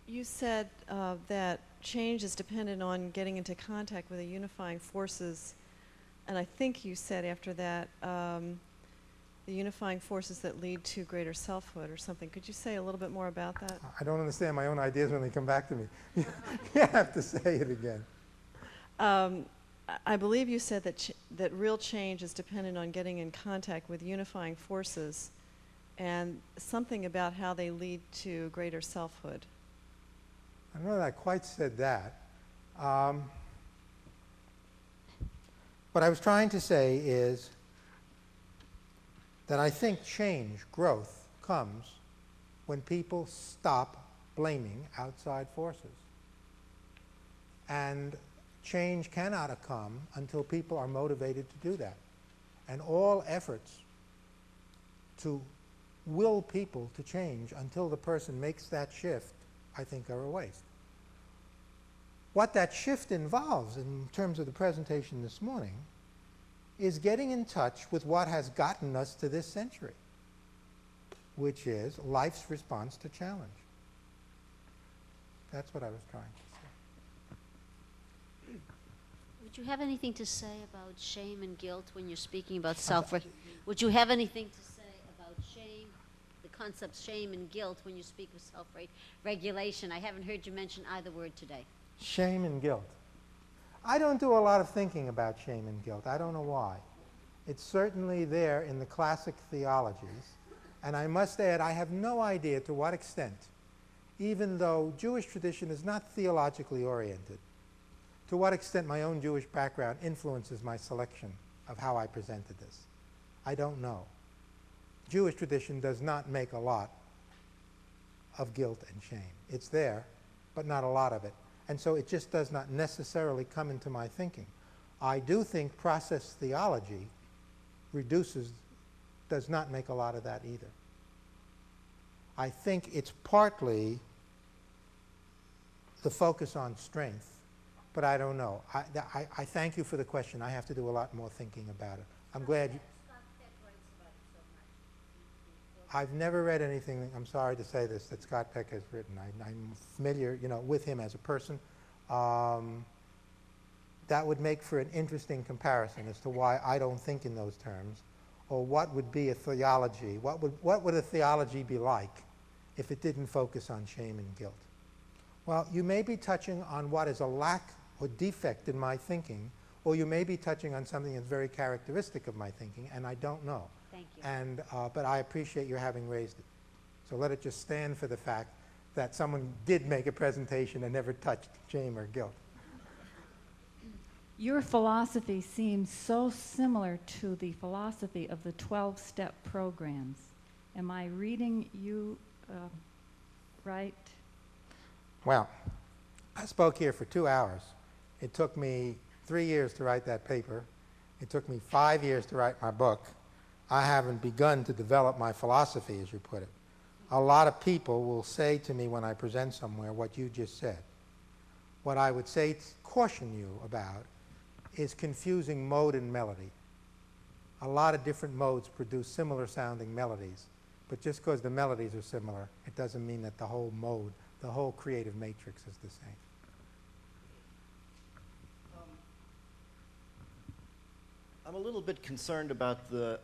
You said that change is dependent on getting into contact with the unifying forces, and I think you said after that the unifying forces that lead to greater selfhood or something. Could you say a little bit more about that? I don't understand my own ideas when they come back to me. You have to say it again. I believe you said that real change is dependent on getting in contact with unifying forces and something about how they lead to greater selfhood. I don't know that I quite said that. What I was trying to say is that I think change, growth, comes when people stop blaming outside forces. And change cannot come until people are motivated to do that. And all efforts to will people to change until the person makes that shift, I think, are a waste. What that shift involves in terms of the presentation this morning is getting in touch with what has gotten us to this century, which is life's response to challenge. That's what I was trying to say. Would you have anything to say about shame and guilt when you're speaking about Would you have anything to say about shame, the concepts shame and guilt when you speak of self-regulation? I haven't heard you mention either word today. Shame and guilt. I don't do a lot of thinking about shame and guilt. I don't know why. It's certainly there in the classic theologies, and I must add I have no idea to what extent, even though Jewish tradition is not theologically oriented, to what extent my own Jewish background influences my selection of how I presented this. I don't know. Jewish tradition does not make a lot of guilt and shame. It's there, but not a lot of it. And so it just does not necessarily come into my thinking. I do think process theology does not make a lot of that either. I think it's partly the focus on strength, but I don't know. I thank you for the question. I have to do a lot more thinking about it. I'm glad you... I've never read anything, I'm sorry to say this, that Scott Peck has written. I'm familiar, with him as a person. That would make for an interesting comparison as to why I don't think in those terms, or what would be a theology, what would a theology be like if it didn't focus on shame and guilt? Well, you may be touching on what is a lack or defect in my thinking, or you may be touching on something that's very characteristic of my thinking, and I don't know. Thank you. And, but I appreciate your having raised it. So let it just stand for the fact that someone did make a presentation and never touched shame or guilt. Your philosophy seems so similar to the philosophy of the 12-step programs. Am I reading you right? Well, I spoke here for 2 hours. It took me 3 years to write that paper. It took me 5 years to write my book. I haven't begun to develop my philosophy, as you put it. A lot of people will say to me when I present somewhere what you just said. What I would say, caution you about, is confusing mode and melody. A lot of different modes produce similar sounding melodies, but just because the melodies are similar, it doesn't mean that the whole mode, the whole creative matrix is the same. I'm a little bit concerned about the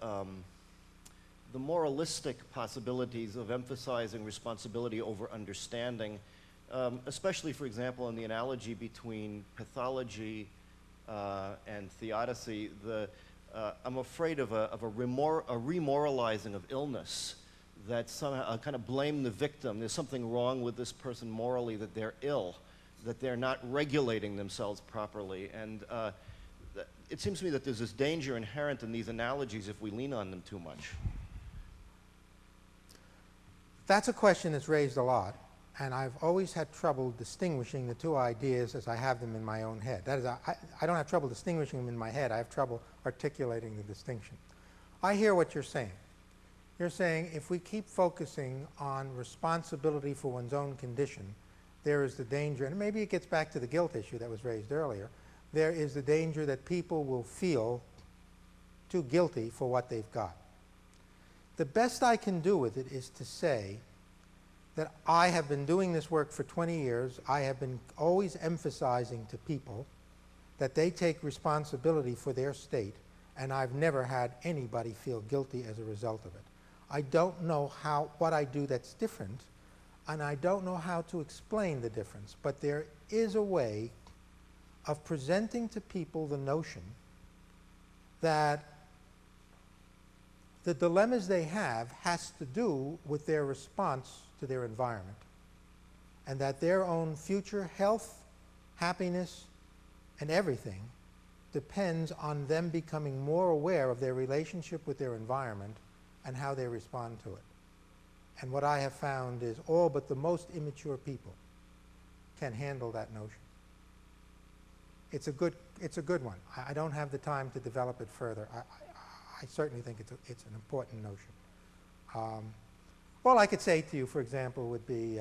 moralistic possibilities of emphasizing responsibility over understanding especially, for example, in the analogy between pathology and theodicy, I'm afraid of a remoralizing of illness, that somehow kind of blame the victim. There's something wrong with this person morally, that they're ill, that they're not regulating themselves properly. And it seems to me that there's this danger inherent in these analogies if we lean on them too much. That's a question that's raised a lot, and I've always had trouble distinguishing the two ideas as I have them in my own head. That is, I don't have trouble distinguishing them in my head. I have trouble articulating the distinction. I hear what you're saying. You're saying if we keep focusing on responsibility for one's own condition, there is the danger, and maybe it gets back to the guilt issue that was raised earlier, there is the danger that people will feel too guilty for what they've got. The best I can do with it is to say that I have been doing this work for 20 years. I have been always emphasizing to people that they take responsibility for their state, and I've never had anybody feel guilty as a result of it. I don't know what I do that's different, and I don't know how to explain the difference, but there is a way of presenting to people the notion that the dilemmas they have has to do with their response to their environment, and that their own future health, happiness, and everything depends on them becoming more aware of their relationship with their environment and how they respond to it. And what I have found is all but the most immature people can handle that notion. It's a good one. I don't have the time to develop it further. I certainly think it's an important notion. All I could say to you, for example, would be,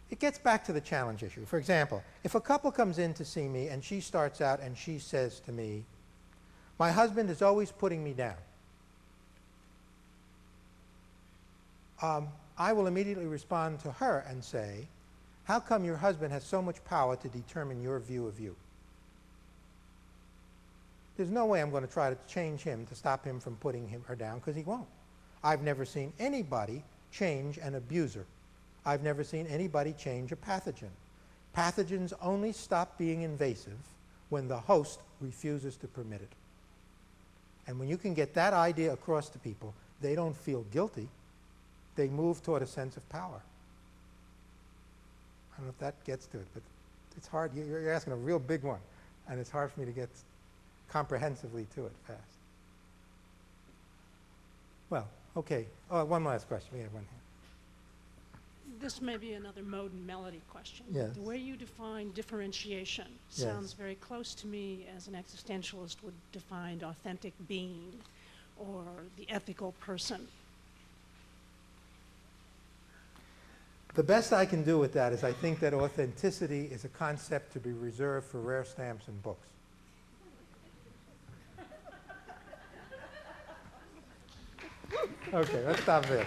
it gets back to the challenge issue. For example, if a couple comes in to see me and she starts out and she says to me, my husband is always putting me down, I will immediately respond to her and say, how come your husband has so much power to determine your view of you? There's no way I'm going to try to change him to stop him from putting her down, because he won't. I've never seen anybody change an abuser. I've never seen anybody change a pathogen. Pathogens only stop being invasive when the host refuses to permit it. And when you can get that idea across to people, they don't feel guilty. They move toward a sense of power. I don't know if that gets to it, but it's hard. You're asking a real big one, and it's hard for me to get comprehensively to it fast. Well, okay. Oh, one last question. We have one here. This may be another mode and melody question. Yes. The way you define differentiation sounds very close to me as an existentialist would define authentic being or the ethical person. The best I can do with that is I think that authenticity is a concept to be reserved for rare stamps and books. Okay, let's stop there.